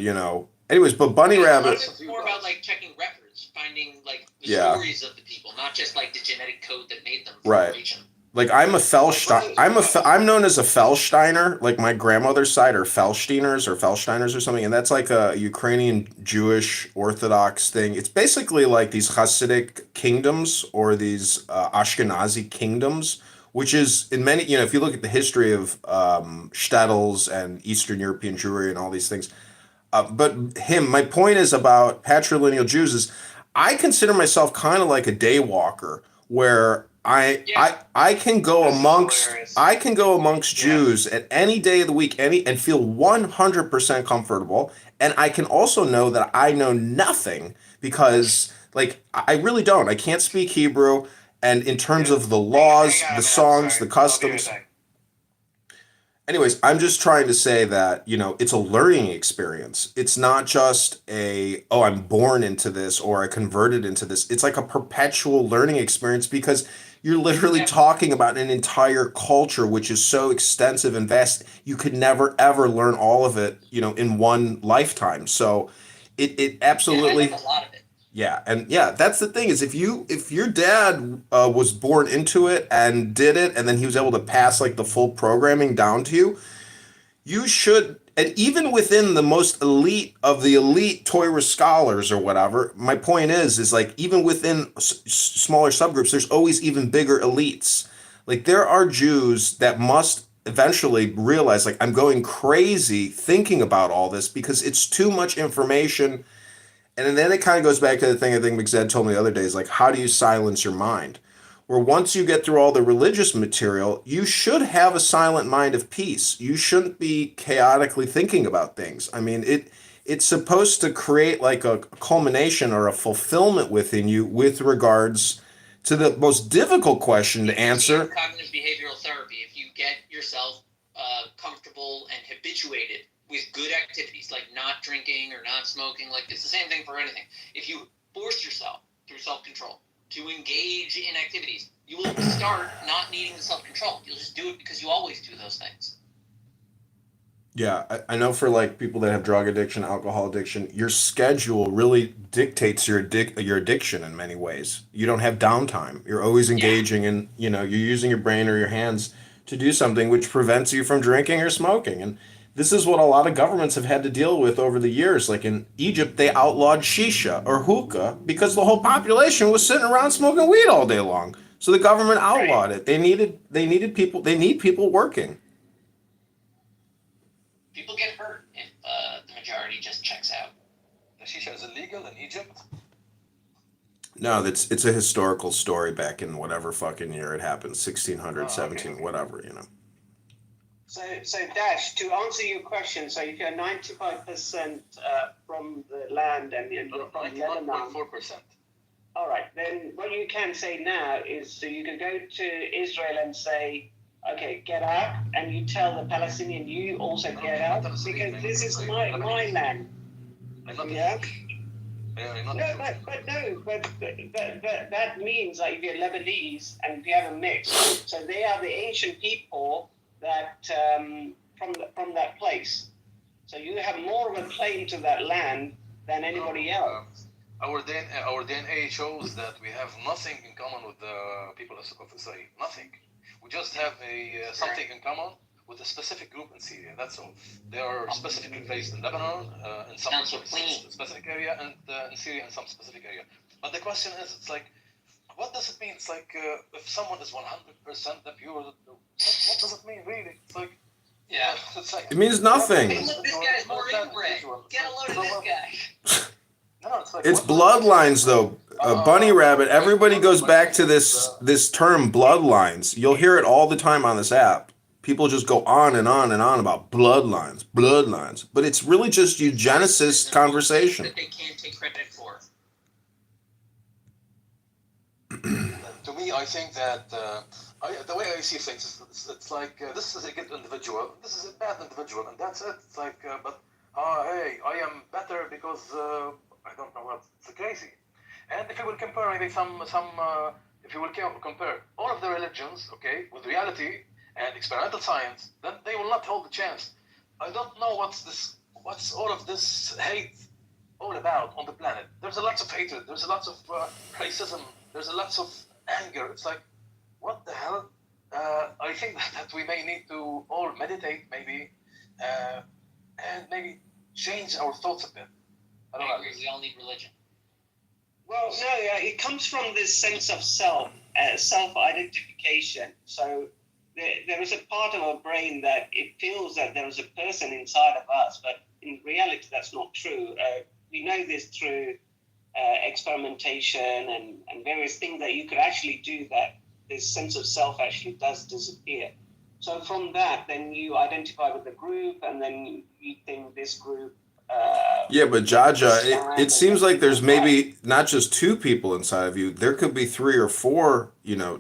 Anyways, but bunny Yeah, a lot rabbit. of it's more about like checking records, finding like the Yeah. stories of the people, not just like the genetic code that made them. Right. Like I'm a Felstein. I'm known as a Felsteiner. Like my grandmother's side are Felsteiners or something, and that's like a Ukrainian Jewish Orthodox thing. It's basically like these Hasidic kingdoms or these Ashkenazi kingdoms, which is in many. If you look at the history of shtetls and Eastern European Jewry and all these things. But my point is about patrilineal Jews is I consider myself kind of like a day walker where I can go amongst Jews at any day of the week and feel 100% comfortable, and I can also know that I know nothing because like I really don't. I can't speak Hebrew, and in terms of the laws, the songs, the customs. Anyways, I'm just trying to say that, it's a learning experience. It's not just I'm born into this or I converted into this. It's like a perpetual learning experience because you're literally talking about an entire culture, which is so extensive and vast. You could never, ever learn all of it, in one lifetime. So it absolutely. Yeah, I like a lot of it. Yeah, and that's the thing is if your dad was born into it and did it, and then he was able to pass like the full programming down to you, you should, and even within the most elite of the elite Torah scholars or whatever, my point is like even within smaller subgroups, there's always even bigger elites. Like there are Jews that must eventually realize like I'm going crazy thinking about all this because it's too much information. And then it kind of goes back to the thing I think McZed told me the other day is like, how do you silence your mind? Where once you get through all the religious material, you should have a silent mind of peace. You shouldn't be chaotically thinking about things. I mean, it's supposed to create like a culmination or a fulfillment within you with regards to the most difficult question to answer. Cognitive behavioral therapy, if you get yourself comfortable and habituated with good activities like not drinking or not smoking, like it's the same thing for anything. If you force yourself through self-control to engage in activities, you will start not needing the self-control. You'll just do it because you always do those things. Yeah, I know for like people that have drug addiction, alcohol addiction, your schedule really dictates your addiction in many ways. You don't have downtime. You're always engaging and you're using your brain or your hands to do something which prevents you from drinking or smoking. And this is what a lot of governments have had to deal with over the years. Like in Egypt, they outlawed shisha or hookah because the whole population was sitting around smoking weed all day long. So the government outlawed it. They need people working. People get hurt if the majority just checks out. The shisha is illegal in Egypt? No, it's a historical story back in whatever fucking year it happened, 1600, 17, whatever, So Dash, to answer your question, so if you're 95% from the land and you're from Lebanon, 91.4%. all right, then what you can say now is so you can go to Israel and say, okay, get out, and you tell the Palestinian, you also get out, because this is my land. Yeah? But that means that if you're Lebanese and if you have a mix, so they are the ancient people that from that place. So you have more of a claim to that land than anybody else. Our DNA shows that we have nothing in common with the people of Israel. Nothing. We just have something in common with a specific group in Syria. That's all. They are specifically placed in Lebanon, in some specific area, and in Syria in some specific area. But the question is, it's like, what does it mean? It's like if someone is 100% the pure, what does it mean really? It's like, yeah, it's like, it means nothing. Hey, look, this guy's more inbred. Get a load of this guy. No, it's like It's what- bloodlines, though. Bunny Rabbit. Everybody goes back to this term bloodlines. You'll hear it all the time on this app. People just go on and on and on about bloodlines, bloodlines. But it's really just eugenicist conversation. That they can't take credit for. To me, I think that the way I see things is it's like this is a good individual, this is a bad individual, and that's it. It's like, hey, I am better because I don't know what. It's crazy. And if you will compare maybe if you will compare all of the religions, okay, with reality and experimental science, then they will not hold a chance. I don't know what's all of this hate all about on the planet. There's a lot of hatred. There's a lot of racism. There's a lot of anger. It's like, what the hell? I think that we may need to all meditate, maybe, and maybe change our thoughts a bit. I don't know. We all need religion. Well, no, it comes from this sense of self-identification. So there is a part of our brain that it feels that there is a person inside of us, but in reality, that's not true. We know this through experimentation and various things that you could actually do that this sense of self actually does disappear. So from that, then you identify with the group, and then you think this group. Yeah, but Jaja, it seems like there's maybe not just two people inside of you. There could be 3 or 4,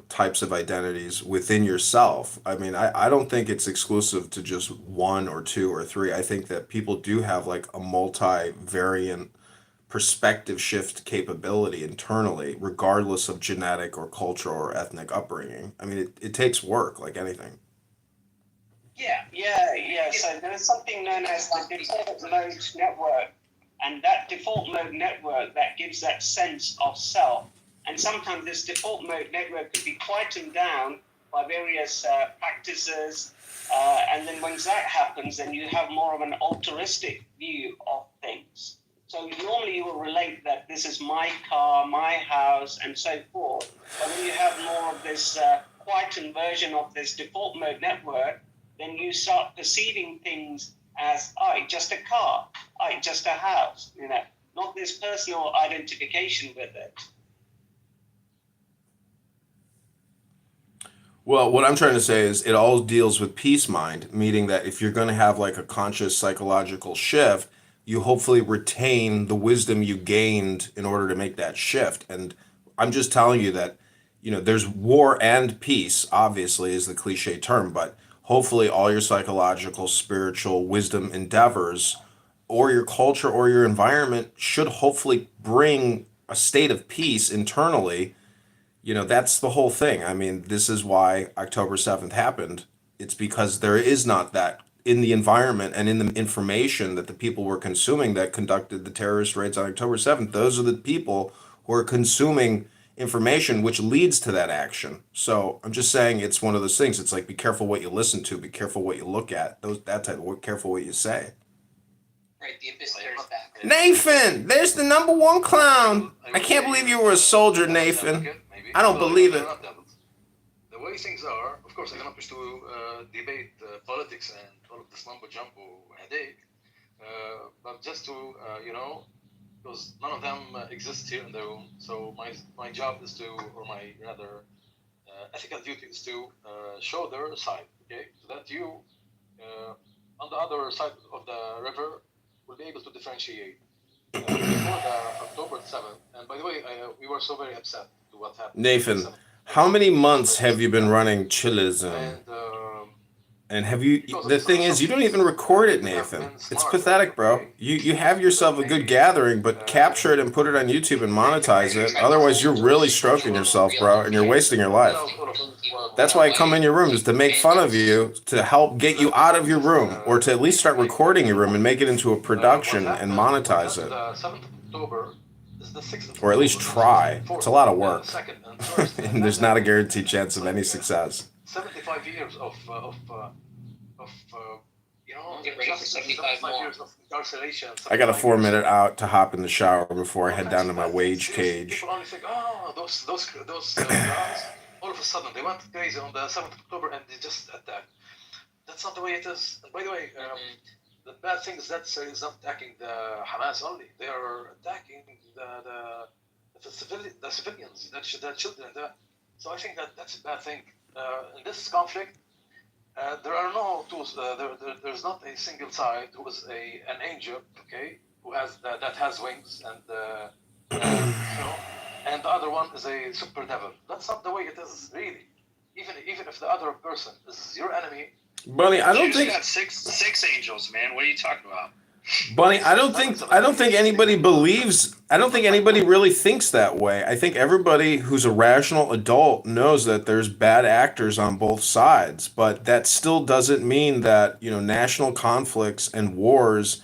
types of identities within yourself. I mean, I don't think it's exclusive to just 1 or 2 or 3. I think that people do have like a multi-variant perspective shift capability internally, regardless of genetic or cultural or ethnic upbringing. I mean, it takes work like anything. Yeah. So there is something known as the default mode network, and that default mode network that gives that sense of self. And sometimes this default mode network could be quietened down by various practices, and then when that happens, then you have more of an altruistic view of things. So normally you will relate that this is my car, my house, and so forth. But when you have more of this quietened version of this default mode network, then you start perceiving things as, just a car, just a house, not this personal identification with it. Well, what I'm trying to say is it all deals with peace mind, meaning that if you're going to have like a conscious psychological shift, you hopefully retain the wisdom you gained in order to make that shift. And I'm just telling you that, there's war and peace, obviously, is the cliche term, but hopefully all your psychological, spiritual wisdom endeavors or your culture or your environment should hopefully bring a state of peace internally. That's the whole thing. I mean, this is why October 7th happened. It's because there is not that in the environment and in the information that the people were consuming that conducted the terrorist raids on October 7th. Those are the people who are consuming information which leads to that action. So I'm just saying it's one of those things. It's like, be careful what you listen to, be careful what you look at, that type of careful what you say. Right, the abyss stares back. Nathan, there's the number 1 clown. I can't believe you were a soldier, Nathan. I don't believe it. The way things are, of course, I cannot wish to debate politics and all of this mumbo jumbo headache, but just to, because none of them exist here in the room. So my job is to, or my rather ethical duty is to show their side, okay, so that you, on the other side of the river, will be able to differentiate. Before the October 7th, and by the way, we were so very upset to what happened. Nathan, how many months have you been running Chillism? And have you, the thing is, you don't even record it, Nathan. It's pathetic, bro. You have yourself a good gathering, but capture it and put it on YouTube and monetize it. Otherwise, you're really stroking yourself, bro, and you're wasting your life. That's why I come in your room, is to make fun of you, to help get you out of your room, or to at least start recording your room and make it into a production and monetize it. Or at least try. It's a lot of work. And there's not a guaranteed chance of any success. 75 years of Get ready for 75 more. years of incarceration. I got a 4-minute out to hop in the shower before I head down to my wage cage. People only think, those guys, all of a sudden, they went crazy on the 7th of October and they just attacked. That's not the way it is. And by the way, the bad thing is that Israel is not attacking the Hamas only. They are attacking the civilians, the children. So I think that that's a bad thing. In this conflict, there are no tools. There's not a single side who is an angel, okay, who has that has wings, and and the other one is a super devil. That's not the way it is, really. Even if the other person is your enemy. Bunny, I don't think got six angels, man. What are you talking about? Bunny, I don't think anybody believes. I don't think anybody really thinks that way. I think everybody who's a rational adult knows that there's bad actors on both sides, but that still doesn't mean that, national conflicts and wars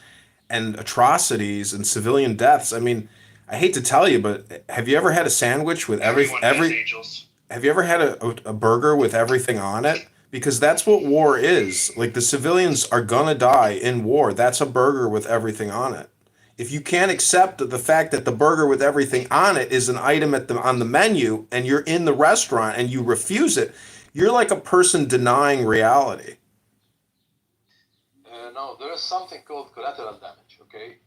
and atrocities and civilian deaths. I mean, I hate to tell you, but have you ever had a sandwich with every angels. have you ever had a burger with everything on it? Because that's what war is. Like, the civilians are gonna die in war. That's a burger with everything on it. If you can't accept the fact that the burger with everything on it is an item on the menu, and you're in the restaurant and you refuse it, you're like a person denying reality. No, there is something called collateral damage, okay?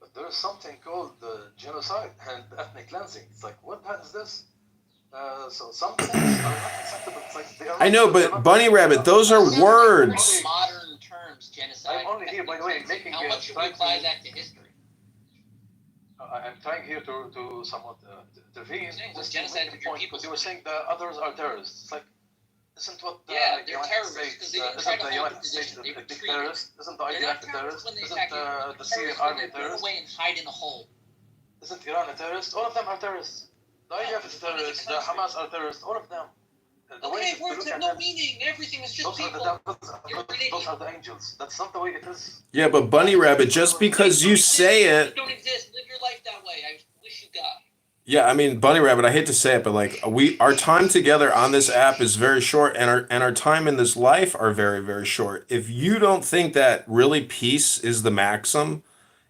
But there is something called genocide and ethnic cleansing. It's like, what the hell is this? So some things are not acceptable. It's like they are I know, but Bunny Rabbit, those are words. Modern terms, genocide. I'm only here, by the way, making. How much should we apply that to history? I'm trying here to somewhat intervene. Just genocide of your people. You were saying the others are terrorists. It's like, isn't what the they're United terrorists States, because they didn't try to hold the position. They big retreated. terrorist? Isn't the IDF a terrorist? When they Isn't attack the Syrian army a Run terrorist? away and hide in a hole. Isn't Iran a terrorist? All of them are terrorists. The IDF is a terrorist. The Hamas are terrorists. All of them. Okay, words have no meaning. Everything is just people. Those are the angels. That's not the way it is. Yeah, but Bunny Rabbit, just because you say it. Don't exist. Live your life that way. I wish you God. Yeah, I mean, Bunny Rabbit, I hate to say it, but like our time together on this app is very short, and our time in this life are very, very short. If you don't think that really peace is the maxim,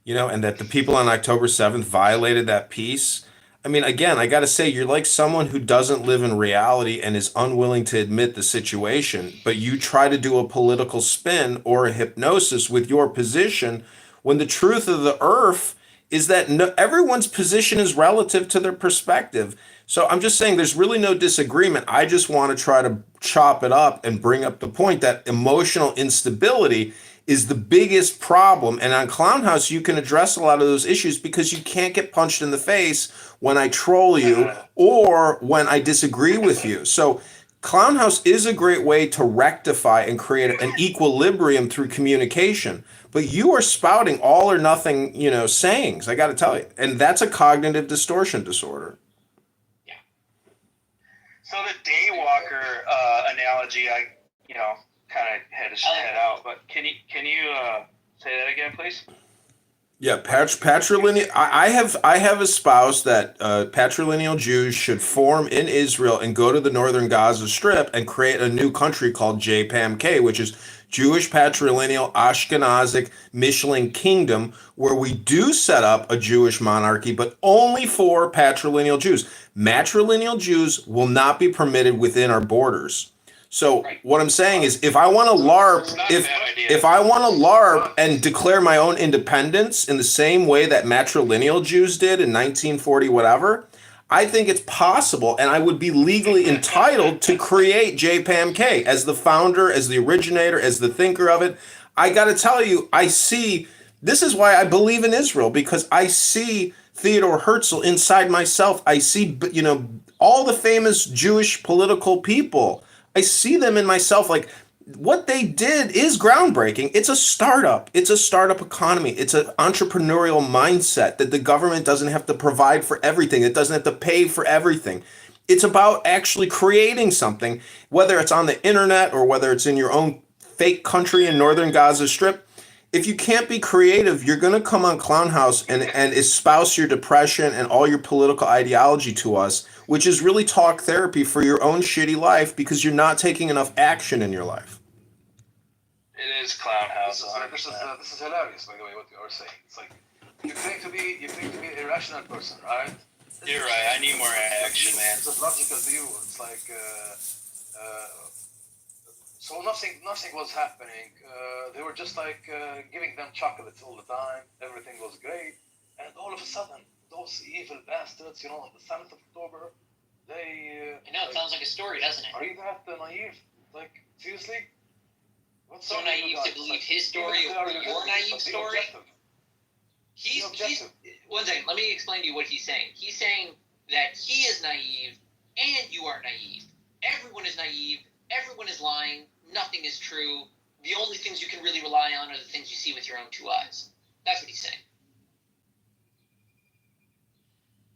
and that the people on October 7th violated that peace, I mean, again, I got to say, you're like someone who doesn't live in reality and is unwilling to admit the situation, but you try to do a political spin or a hypnosis with your position when the truth of the earth is that everyone's position is relative to their perspective. So I'm just saying there's really no disagreement. I just want to try to chop it up and bring up the point that emotional instability is the biggest problem. And on Clown House, you can address a lot of those issues because you can't get punched in the face when I troll you or when I disagree with you. So Clown House is a great way to rectify and create an equilibrium through communication. But you are spouting all or nothing, sayings, I got to tell you. And that's a cognitive distortion disorder. Yeah. So the daywalker analogy, I kind of had his head out, but can you say that again, please? Yeah, patrilineal. I have espoused that patrilineal Jews should form in Israel and go to the northern Gaza Strip and create a new country called JPAMK, which is Jewish Patrilineal Ashkenazic Michelin Kingdom, where we do set up a Jewish monarchy, but only for patrilineal Jews. Matrilineal Jews will not be permitted within our borders. So what I'm saying is, if I want to LARP, if I want to LARP and declare my own independence in the same way that matrilineal Jews did in 1940, whatever, I think it's possible, and I would be legally entitled to create JPAMK as the founder, as the originator, as the thinker of it. I got to tell you, this is why I believe in Israel, because I see Theodore Herzl inside myself. I see, all the famous Jewish political people. I see them in myself. Like, what they did is groundbreaking. It's a startup. It's a startup economy. It's an entrepreneurial mindset that the government doesn't have to provide for everything. It doesn't have to pay for everything. It's about actually creating something, whether it's on the internet or whether it's in your own fake country in northern Gaza Strip. If you can't be creative, you're going to come on Clown House and espouse your depression and all your political ideology to us, which is really talk therapy for your own shitty life because you're not taking enough action in your life. It is Clown House. This is hilarious, by the way, what you are saying. It's like, you claim to be an irrational person, right? You're right. I need more action, man. This is logical to you. It's like, So nothing was happening. They were just like giving them chocolates all the time. Everything was great, and all of a sudden, those evil bastards, on the 7th of October, they. I know, it sounds like a story, doesn't it? Are you that naive? Like, seriously? What's So naive to believe his story over your naive story? He's one second, let me explain to you what he's saying. He's saying that he is naive and you are naive. Everyone is naive, everyone is lying, nothing is true. The only things you can really rely on are the things you see with your own two eyes. That's what he's saying.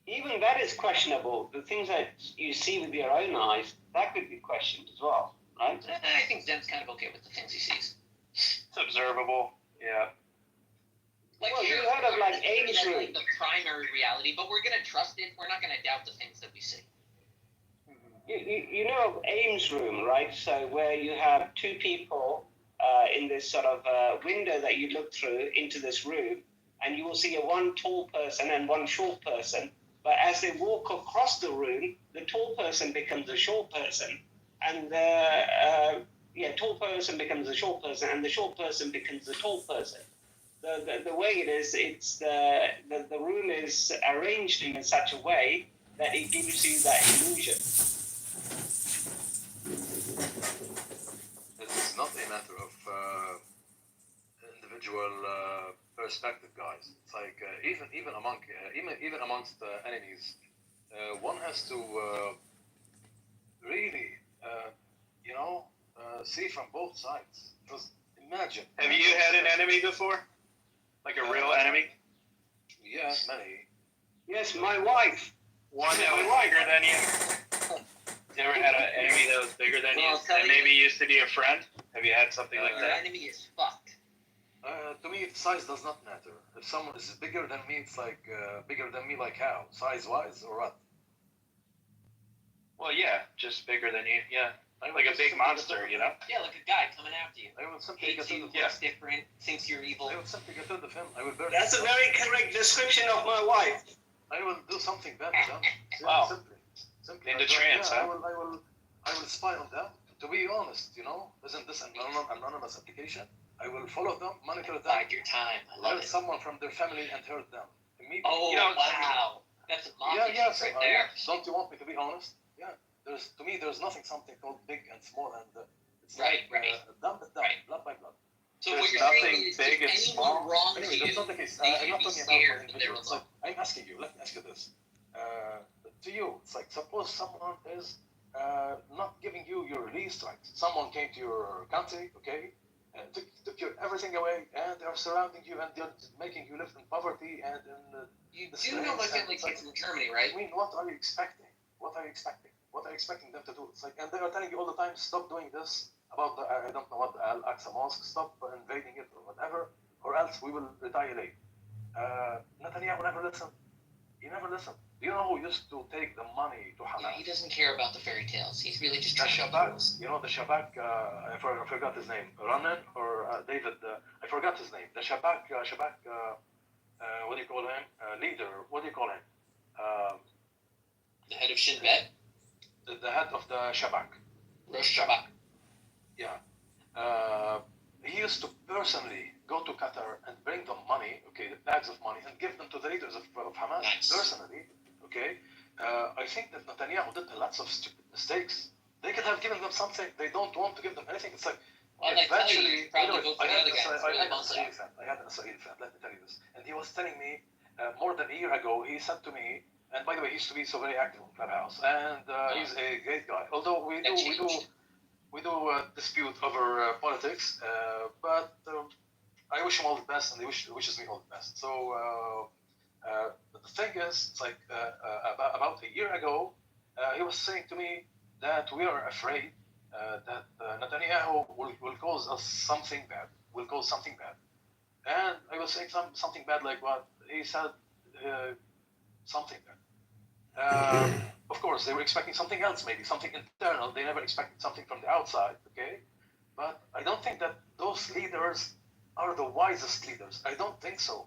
Even that is questionable. The things that you see with your own eyes, that could be questioned as well, right? I think Zen's kind of okay with the things he sees. It's observable. Yeah. Well, you heard of like Ames Room. Room. The primary reality, but we're going to trust it. We're not going to doubt the things that we see. You know of Ames Room, right? So where you have two people in this sort of window that you look through into this room, and you will see one tall person and one short person. But as they walk across the room, the tall person becomes the short person, and the tall person becomes the short person, and the short person becomes the tall person. The way it is, it's the room is arranged in such a way that it gives you that illusion. It's not a matter of individual perspective, guys. It's like even amongst enemies, one has to really see from both sides. Because imagine. Have you had an enemy before? Like a real enemy? Yeah, many. Yes, my wife. One that was bigger than you? You ever had an enemy that was bigger than you and maybe used to be a friend? Have you had something like that? Your enemy is fucked. To me, size does not matter. If someone is bigger than me, it's like bigger than me, like how? Size-wise or what? Well, yeah, just bigger than you. Yeah, like a big monster, you know? Yeah, like a guy coming after you. I will simply Hates get you, rid of looks different, thinks you're evil. I will simply get rid of him. I will burn That's a very correct description of my wife. I will do something bad to them. Wow. Simply. Into trance, huh? I will spy on them. To be honest, isn't this an anonymous application? I will follow them, monitor them. Bide your time. I love Hurt it. someone from their family and hurt them. Oh, wow. That's a mafia right there. Don't you want me to be honest? Yeah. To me, there's something called big and small, and it's Right. dump it down, blood by blood. So There's what you're nothing saying is big and if small. anyone wrongs Anyway, you, that's not the case. they I'm should not be talking scared about when they're individuals. alone. I'm asking you. Let me ask you this. To you, it's like suppose someone is not giving you your least rights. Someone came to your country, okay, and took your everything away, and they're surrounding you, and they're making you live in poverty and in. You do know my family came from Germany, right? I mean, what are you expecting? What are you expecting them to do? It's like, and they are telling you all the time, stop doing this about the I don't know what the Al-Aqsa Mosque, stop invading it or whatever, or else we will retaliate. Netanyahu never listened. He never listened. Do you know who used to take the money to Hamas? Yeah, he doesn't care about the fairy tales. He's really just The trying to Shabak, the Shabak, I forgot his name, Ronan or David, I forgot his name. The Shabak, what do you call him? Leader, what do you call him? The head of Shin Bet? The head of the Shabak. Rosh Shabak. Yeah. He used to personally go to Qatar and bring them money, okay, the bags of money, and give them to the leaders of Hamas personally, okay. I think that Netanyahu did lots of stupid mistakes. They could have given them something. They don't want to give them anything. It's like, well, eventually, I had an Israeli fan. Let me tell you this. And he was telling me more than a year ago, he said to me, and by the way, he used to be so very active on Clubhouse, and he's a great guy. Although we do dispute over politics, but I wish him all the best, and he wishes me all the best. So the thing is, it's like about a year ago, he was saying to me that we are afraid that Netanyahu will cause us something bad. And I was saying something bad, like what he said, something bad. Of course, they were expecting something else, maybe something internal. They never expected something from the outside, okay? But I don't think that those leaders are the wisest leaders. I don't think so.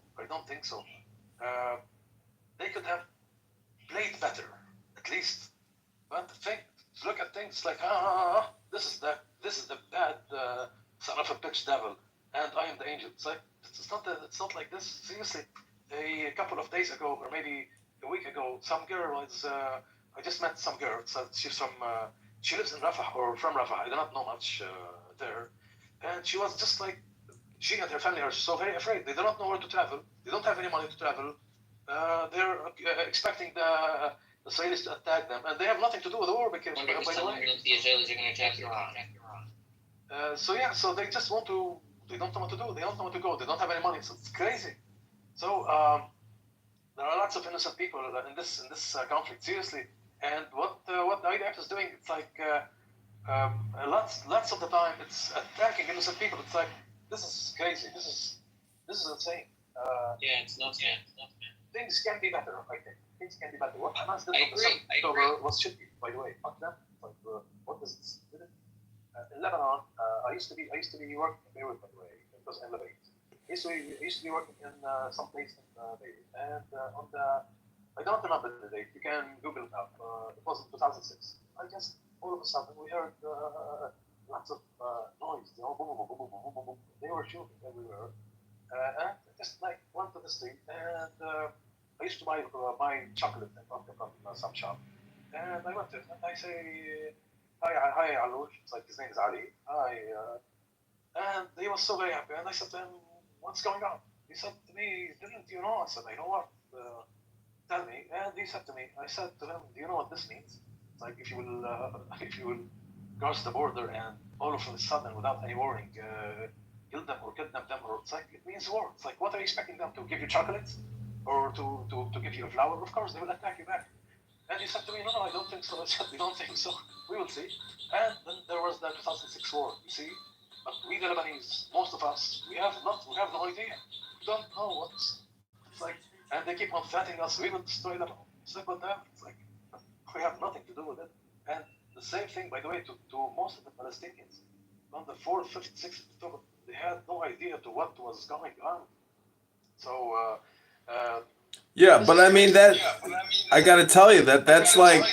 They could have played better, at least. But look at things like, this this is the bad son of a bitch devil, and I am the angel. It's like it's not like this. Seriously, a couple of days ago, or maybe a week ago, some girl was. I just met some girl. So she's from. She lives in Rafah or from Rafah. I do not know much there, and she was just like. She and her family are so very afraid. They do not know where to travel. They don't have any money to travel. They're expecting the Israelis to attack them, and they have nothing to do with the war because, by the way. The Israelis are going to attack Iran. So they just want to. They don't know what to do. They don't know where to go. They don't have any money. So it's crazy. So there are lots of innocent people in this conflict. Seriously, and what the IDF is doing, it's like lots of the time it's attacking innocent people. It's like this is crazy. This is insane. It's not. Things can be better. I think things can be better. What Hamas did on October was shitty. By the way, not them. Like what is this? In Lebanon, I used to be working in Beirut, by the way, because I'm Lebanese. I used to be working in some place in Beirut, and on the I don't remember the date. You can Google it up. It was in 2006. I just all of a sudden we heard lots of noise. You know, boom, boom, boom, boom, boom, boom, boom. They were shooting everywhere, and I just like went to the street, and I used to buy chocolate from some shop, and I went to it and I say. Hi, Alush. It's like his name is Ali. Hi, and he was so very happy. And I said to him, "What's going on?" He said to me, "Didn't you know?" I said, "I know what. Tell me." And he said to me, I said to him, "Do you know what this means?" It's like if you will cross the border and all of a sudden, without any warning, kill them or kidnap them, or it's like it means war. It's like what are you expecting them to give you chocolates or to give you a flower? Of course, they will attack you back. And he said to me, no, I don't think so. I said, we don't think so. We will see. And then there was the 2006 war, you see. But we, the Lebanese, most of us, we have no idea. We don't know it's like, and they keep on threatening us, we will destroy Lebanon. It's like, what the hell? It's like, we have nothing to do with it. And the same thing, by the way, to most of the Palestinians. On the 4th, 5th, 6th October, they had no idea to what was going on. So, yeah, but I mean that. I gotta tell you that's like.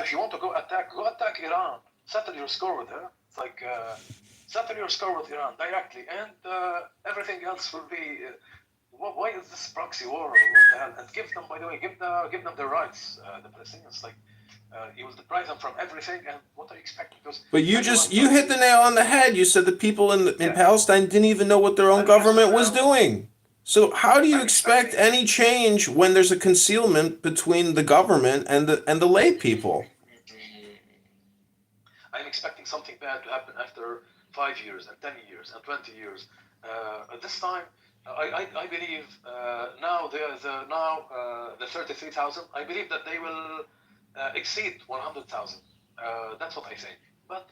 If you want to go attack Iran. Settle your score with her. It's like settle your score with Iran directly, and everything else will be. Why is this proxy war? Or what the hell? And give them, by the way, give them their rights. The Palestinians, like you will deprive them from everything. And what are you expecting? Because but you hit the nail on the head. You said the people in Palestine didn't even know what their own government was doing. So how do you expect any change when there's a concealment between the government and the lay people? I'm expecting something bad to happen after 5 years and 10 years and 20 years. At this time, I believe now the 33,000. I believe that they will exceed 100,000. That's what I think. But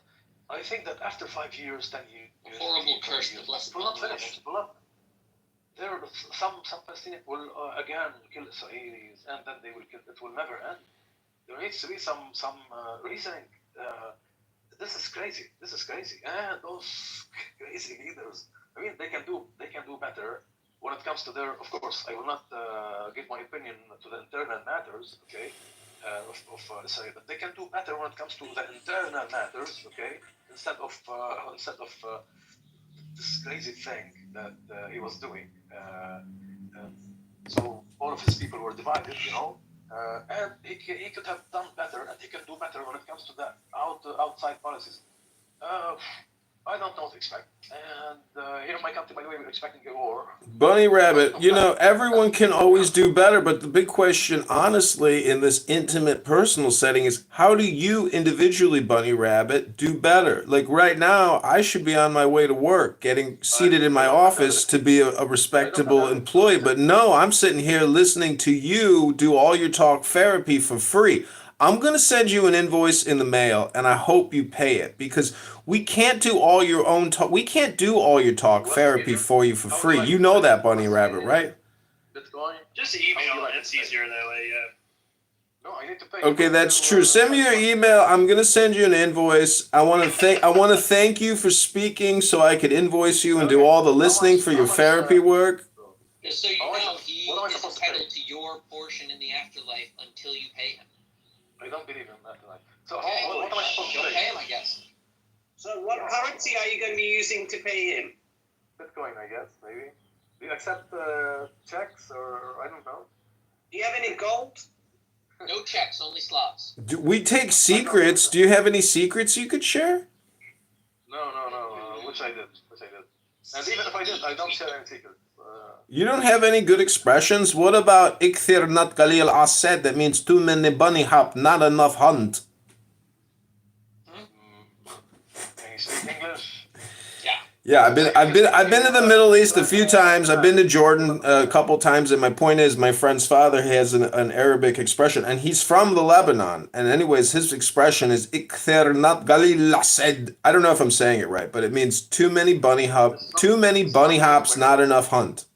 I think that after 5 years, 10 years, a horrible curse. It will not finish. There are some Palestinians will again kill Israelis, and then they will kill. It will never end. There needs to be some reasoning. This is crazy. And those crazy leaders. I mean, they can do better when it comes to their. Of course, I will not give my opinion to the internal matters. Okay, of Israel, but they can do better when it comes to the internal matters. Okay, instead of this crazy thing that he was doing. So all of his people were divided, you know, and he could have done better, and he can do better when it comes to the outside policies. I don't know what to expect. And here in my country, by the way, we're expecting a war. Bunny Rabbit, you know, everyone can always do better, but the big question, honestly, in this intimate, personal setting is how do you individually, Bunny Rabbit, do better? Like right now, I should be on my way to work, getting seated in my office to be a respectable employee. But no, I'm sitting here listening to you do all your talk therapy for free. I'm going to send you an invoice in the mail, and I hope you pay it, because we can't do all your own talk. We can't do all your talk therapy for you for free. You know that, Bunny Rabbit, right? Bitcoin. Just email. It's easier that way. No, I need to pay. Okay, that's true. Send me your email. I'm going to send you an invoice. I want to thank you for speaking, so I could invoice you and do all the listening for your therapy work. Just so you know, he is entitled to your portion in the afterlife until you pay him. I don't believe in that. So Okay, what am I supposed to don't say? pay him, I guess. So what currency are you going to be using to pay him? Bitcoin, I guess, maybe. Do you accept checks or I don't know? Do you have any gold? No checks, only Slavs. Do we take secrets? Do you have any secrets you could share? No. Which I did. And even if I did, I don't share any secrets. You don't have any good expressions? What about ikthir not qalil asad? That means too many bunny hop, not enough hunt. Can you speak English? Yeah, I've been to the Middle East a few times. I've been to Jordan a couple times, and my point is, my friend's father has an Arabic expression, and he's from the Lebanon. And anyways, his expression is ikthir not qalil asad. I don't know if I'm saying it right, but it means too many bunny hops, not enough hunt.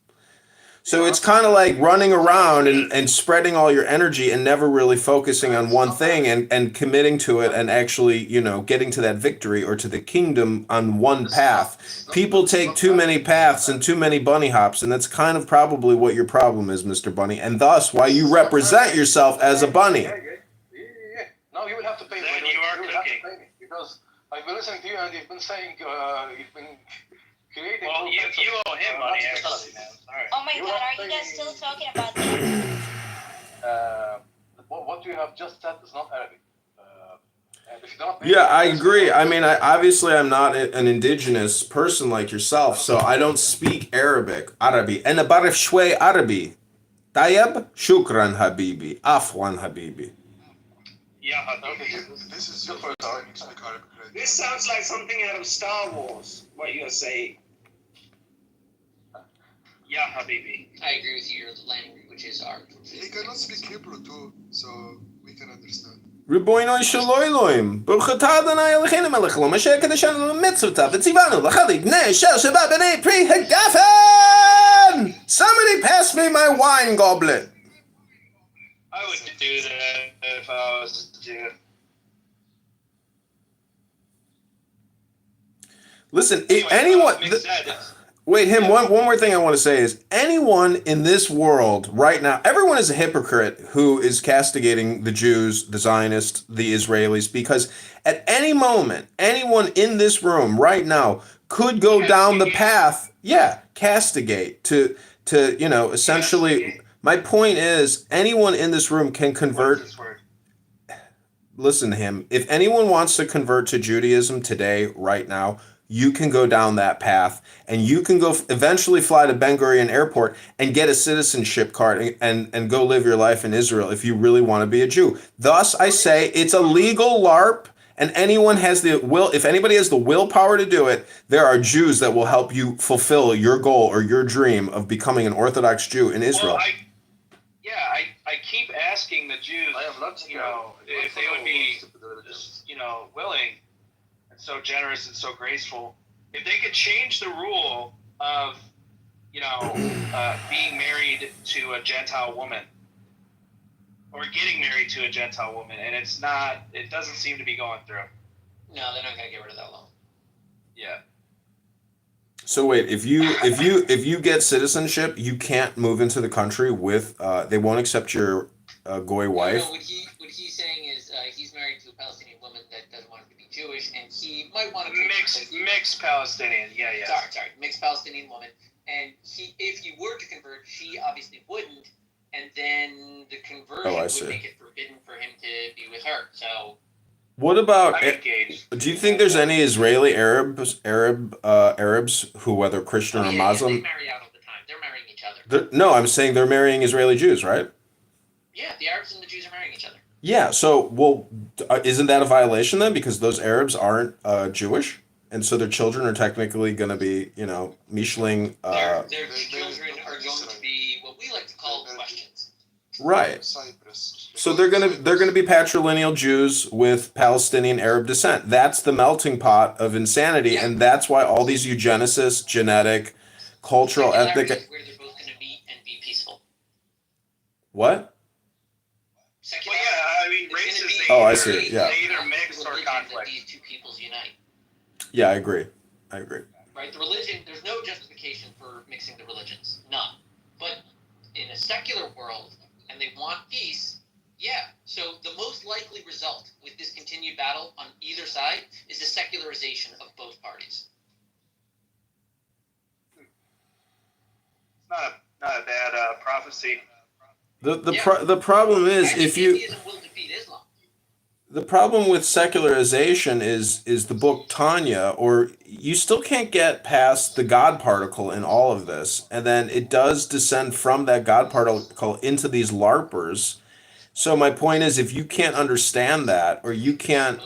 So it's kind of like running around and spreading all your energy and never really focusing on one thing and committing to it and actually, getting to that victory or to the kingdom on one path. People take too many paths and too many bunny hops, and that's kind of probably what your problem is, Mr. Bunny, and thus why you represent yourself as a bunny. Yeah. No, you will have to pay me. Then you are cooking. Because I've been listening to you and you've been saying, you've been creating... Well, you owe him money, actually, man. All right. Oh my God, are you guys still talking about this? What you have just said is not Arabic. And if you don't Yeah, I agree. I mean, I'm not an indigenous person like yourself, so I don't speak Arabic. Arabi. أنا بعرف شوي عربي. طيب؟ شكرا حبيبي. عفوا حبيبي. Yeah, This is your first time you speak Arabic, right? This sounds like something out of Star Wars, what you're saying. yeah, Habibi. I agree with you. Your languages are He cannot speak Hebrew too, so we can understand. ריבונו של עולם, ברוך אתה אדוני אלוהינו מלך העולם אשר קדשנו למצוותיו וציוונו לחלל בני אשר שבא בני פרי הגפן. Somebody pass me my wine goblet. I would do that if I was a Jew. Listen, if anyone... Wait, one more thing I want to say is anyone in this world right now, everyone is a hypocrite who is castigating the Jews, the Zionists, the Israelis, because at any moment, anyone in this room right now could go down the path, castigate to essentially, my point is anyone in this room can convert. Listen to him. If anyone wants to convert to Judaism today, right now, you can go down that path and you can go eventually fly to Ben Gurion Airport and get a citizenship card and go live your life in Israel if you really want to be a Jew. Thus, I say it's a legal LARP and anyone has the will. If anybody has the willpower to do it, there are Jews that will help you fulfill your goal or your dream of becoming an Orthodox Jew in Israel. Well, I keep asking the Jews, if they would be, willing and so generous and so graceful, if they could change the rule of, being married to a Gentile woman or getting married to a Gentile woman, and it doesn't seem to be going through. No, they're not going to get rid of that law. Yeah. So wait, if you get citizenship, you can't move into the country with. They won't accept your goy wife. No, what he's saying is he's married to a Palestinian woman that doesn't want to be Jewish, and he might want to mixed Palestinian. Yeah. Sorry, mixed Palestinian woman, and if he were to convert, she obviously wouldn't, and then the conversion would make it forbidden for him to be with her. So. What about? engaged. Do you think there's any Israeli Arabs who, whether Christian or Muslim? They marry out all the time. They're marrying each other. No, I'm saying they're marrying Israeli Jews, right? Yeah, the Arabs and the Jews are marrying each other. Yeah. So, isn't that a violation then? Because those Arabs aren't Jewish, and so their children are technically going to be, Mishling. Their children are going to be what we like to call questions. Right. So they're gonna be patrilineal Jews with Palestinian Arab descent. That's the melting pot of insanity, and that's why all these eugenicists, genetic, cultural, ethnic. Where they're both going to meet and be peaceful. What? Well, yeah, I mean, races. I see. Yeah. They either mix or conflict. These two peoples unite. Yeah, I agree. Right, the religion. There's no justification for mixing the religions. None. But in a secular world, and they want peace, Yeah, so the most likely result with this continued battle on either side is the secularization of both parties. Not a bad prophecy. The problem is Actually, if you atheism will defeat Islam. the problem with secularization is the book Tanya, or you still can't get past the God particle in all of this, and then it does descend from that God particle into these LARPers. So my point is, if you can't understand that, or if you can't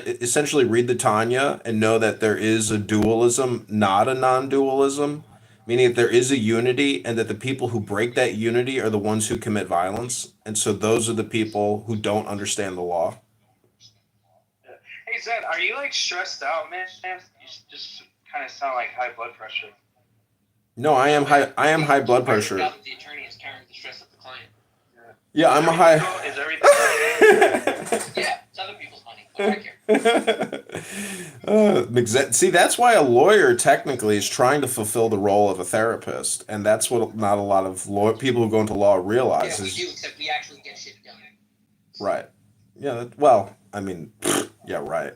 essentially read the Tanya and know that there is a dualism, not a non-dualism, meaning that there is a unity and that the people who break that unity are the ones who commit violence, and so those are the people who don't understand the law. Hey Zed, are you like stressed out, man? You just kind of sound like high blood pressure. No, I am high blood pressure. The attorney is carrying the stress of the client. Yeah, I'm a high. Is everything Yeah, it's other people's money. What do I care? See, that's why a lawyer technically is trying to fulfill the role of a therapist, and that's what not a lot of people who go into law realize. Yeah, we do, except we actually get shit done. Right. Yeah. Well, I mean, yeah, right.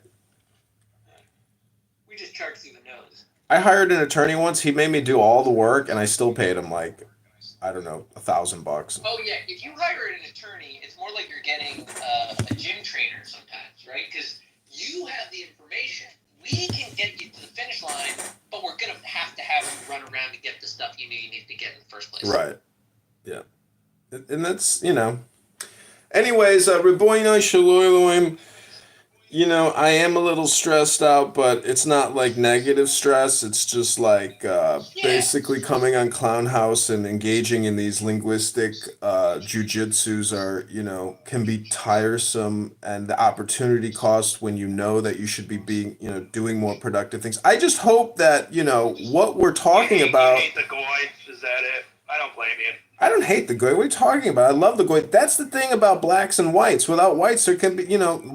We just charge through the nose. I hired an attorney once. He made me do all the work, and I still paid him like, I don't know, $1,000. Oh yeah, if you hire an attorney, it's more like you're getting a gym trainer sometimes, right? Because you have the information. We can get you to the finish line, but we're gonna have to have you run around to get the stuff you need to get in the first place. Right. Yeah. And that's, Anyways, Ribono Shel Olam, I am a little stressed out, but it's not like negative stress. It's just like basically coming on Clown House and engaging in these linguistic jujitsus are, can be tiresome, and the opportunity cost when you know that you should be being, doing more productive things. I just hope that, what we're talking about. You hate the goy, is that it? I don't blame you. I don't hate the goy. What are you talking about? I love the goy. That's the thing about blacks and whites. Without whites, there can be,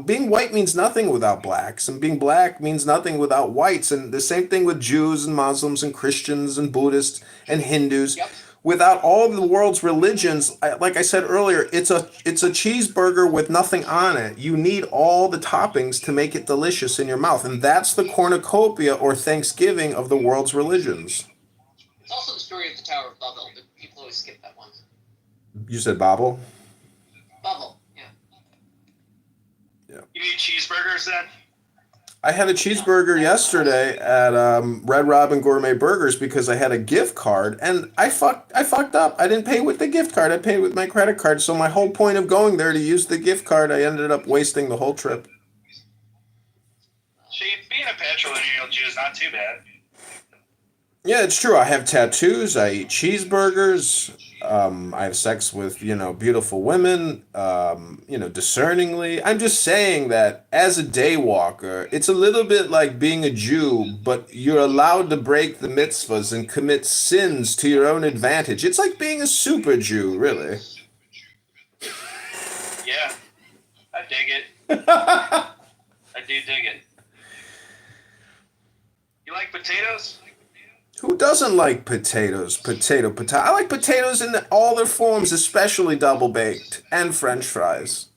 being white means nothing without blacks, and being black means nothing without whites. And the same thing with Jews and Muslims and Christians and Buddhists and Hindus. Yep. Without all the world's religions, like I said earlier, it's a cheeseburger with nothing on it. You need all the toppings to make it delicious in your mouth, and that's the cornucopia or Thanksgiving of the world's religions. It's also the story of the Tower of Babel, but people always skip that one. You said Babel? Babel, yeah. Yeah. You eat cheeseburgers then? I had a cheeseburger yesterday at Red Robin Gourmet Burgers because I had a gift card, and I fucked up. I didn't pay with the gift card. I paid with my credit card. So my whole point of going there to use the gift card, I ended up wasting the whole trip. See, being a patrilineal Jew is not too bad. Yeah, it's true. I have tattoos. I eat cheeseburgers. I have sex with, beautiful women, discerningly. I'm just saying that as a daywalker, it's a little bit like being a Jew, but you're allowed to break the mitzvahs and commit sins to your own advantage. It's like being a super Jew, really. Yeah, I dig it. I do dig it. You like potatoes? Who doesn't like potatoes? Potato. I like potatoes in all their forms, especially double baked and French fries.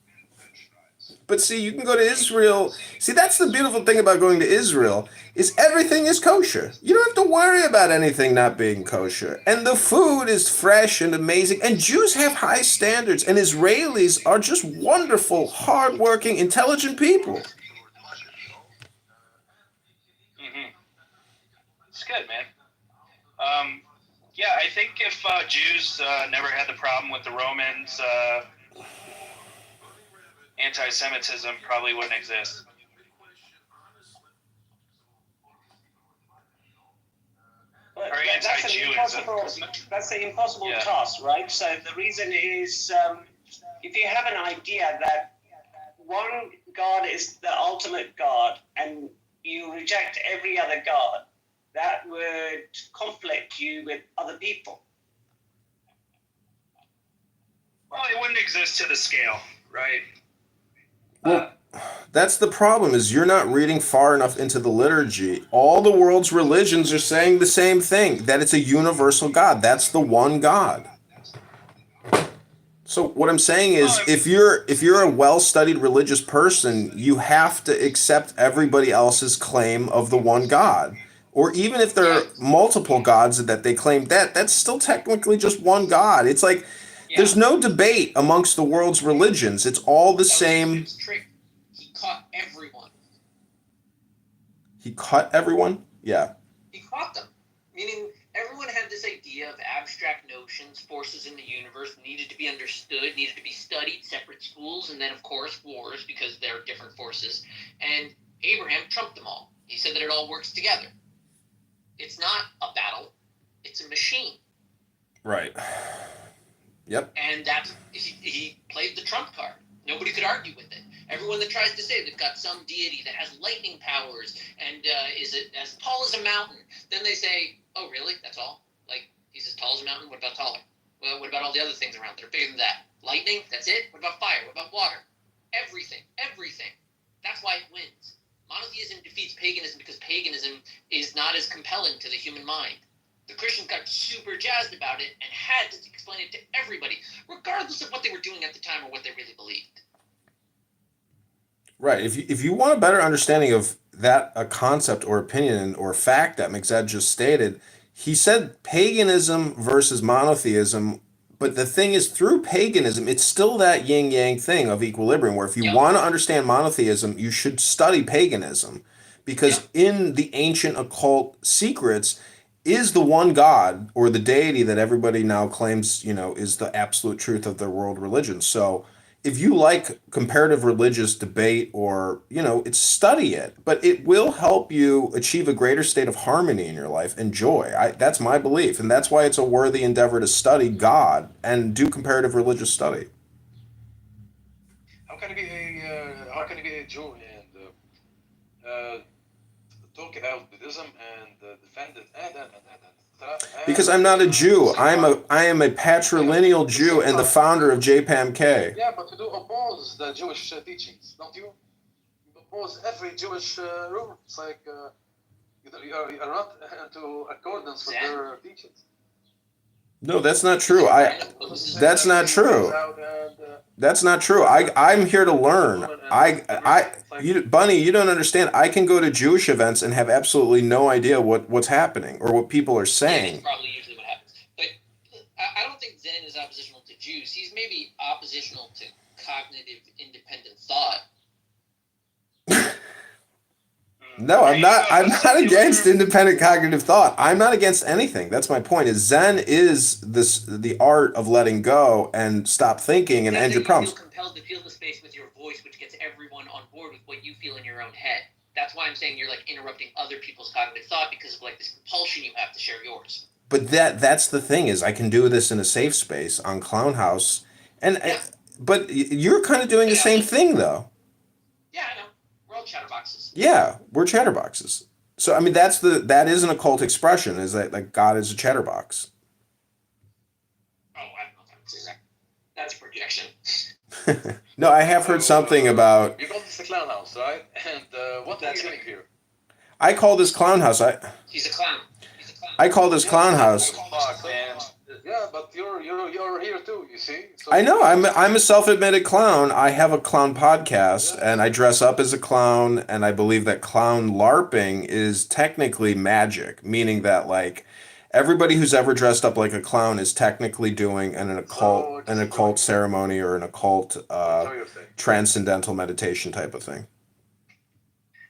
But see, you can go to Israel. See, that's the beautiful thing about going to Israel is everything is kosher. You don't have to worry about anything not being kosher. And the food is fresh and amazing. And Jews have high standards. And Israelis are just wonderful, hardworking, intelligent people. Mm-hmm. It's good, man. Yeah, I think if Jews never had the problem with the Romans, anti-Semitism probably wouldn't exist. But Or that's an impossible task, right? So the reason is if you have an idea that one God is the ultimate God and you reject every other God, that would conflict you with other people. Well, it wouldn't exist to the scale, right? Well, that's the problem, is you're not reading far enough into the liturgy. All the world's religions are saying the same thing, that it's a universal God. That's the one God. So what I'm saying is, if you're a well-studied religious person, you have to accept everybody else's claim of the one God. Or even if there are multiple gods that they claim, that's still technically just one God. It's like there's no debate amongst the world's religions. It's all the same. Trick. He caught everyone. He caught everyone? Yeah. He caught them. Meaning everyone had this idea of abstract notions, forces in the universe needed to be understood, needed to be studied, separate schools, and then of course wars because there are different forces. And Abraham trumped them all. He said that it all works together. It's not a battle, it's a machine. Right. Yep. And that's he played the trump card. Nobody could argue with it. Everyone that tries to say they've got some deity that has lightning powers and is it as tall as a mountain, then they say, oh, really? That's all? Like, he's as tall as a mountain? What about taller? Well, what about all the other things around that are bigger than that? Lightning? That's it? What about fire? What about water? Everything. Everything. That's why it wins. Monotheism defeats paganism because paganism is not as compelling to the human mind. The Christians got super jazzed about it and had to explain it to everybody, regardless of what they were doing at the time or what they really believed. Right. If you want a better understanding of that a concept or opinion or fact that Mixed just stated, he said paganism versus monotheism, but the thing is through paganism, it's still that yin-yang thing of equilibrium where if you want to understand monotheism, you should study paganism because in the ancient occult secrets is the one God or the deity that everybody now claims, is the absolute truth of their world religion. So if you like comparative religious debate or, it's study it, but it will help you achieve a greater state of harmony in your life and joy. That's my belief. And that's why it's a worthy endeavor to study God and do comparative religious study. How can you be a Jew and talk about Buddhism and defend it because I'm not a Jew. I am a patrilineal Jew and the founder of JPAMK. Yeah, but you do oppose the Jewish teachings, don't you? You oppose every Jewish rule. It's like you're not into accordance with their teachings. No, that's not true. That's not true. That's not true. I'm here to learn. Bunny, you don't understand. I can go to Jewish events and have absolutely no idea what's happening or what people are saying. That's probably usually what happens. But I don't think Zen is oppositional to Jews. He's maybe oppositional to cognitive independent thought. No, I'm not against independent cognitive thought. I'm not against anything. That's my point. Is Zen is the art of letting go and stop thinking and end your problems. You feel compelled to feel the space with your voice, which gets everyone on board with what you feel in your own head. That's why I'm saying you're like interrupting other people's cognitive thought because of like this compulsion you have to share yours. But that's the thing is I can do this in a safe space on Clown House, but you're kind of doing the same thing though. Yeah, I know. We're all chatterboxes. Yeah, we're chatterboxes. So I mean that is an occult expression, is that like God is a chatterbox. Oh, I don't know if I would say that. That's a projection. No, I have heard something about. You call this the Clown House, right? And what are you doing here? I call this Clown House. He's a clown. I call this Clown House. Yeah, but you're here too. You see. So I know. I'm a self-admitted clown. I have a clown podcast, and I dress up as a clown. And I believe that clown LARPing is technically magic, meaning that like everybody who's ever dressed up like a clown is technically doing an occult ceremony or an occult transcendental meditation type of thing.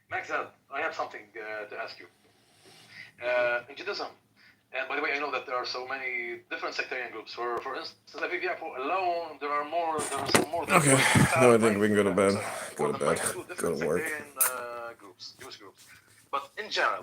Max, I have something to ask you. In Judaism, and by the way, I know that there are so many different sectarian groups. For instance, IVVF alone, there are some more. Okay, no, I think we can go to bed. Go to bed. Go to work. Jewish groups. But in general,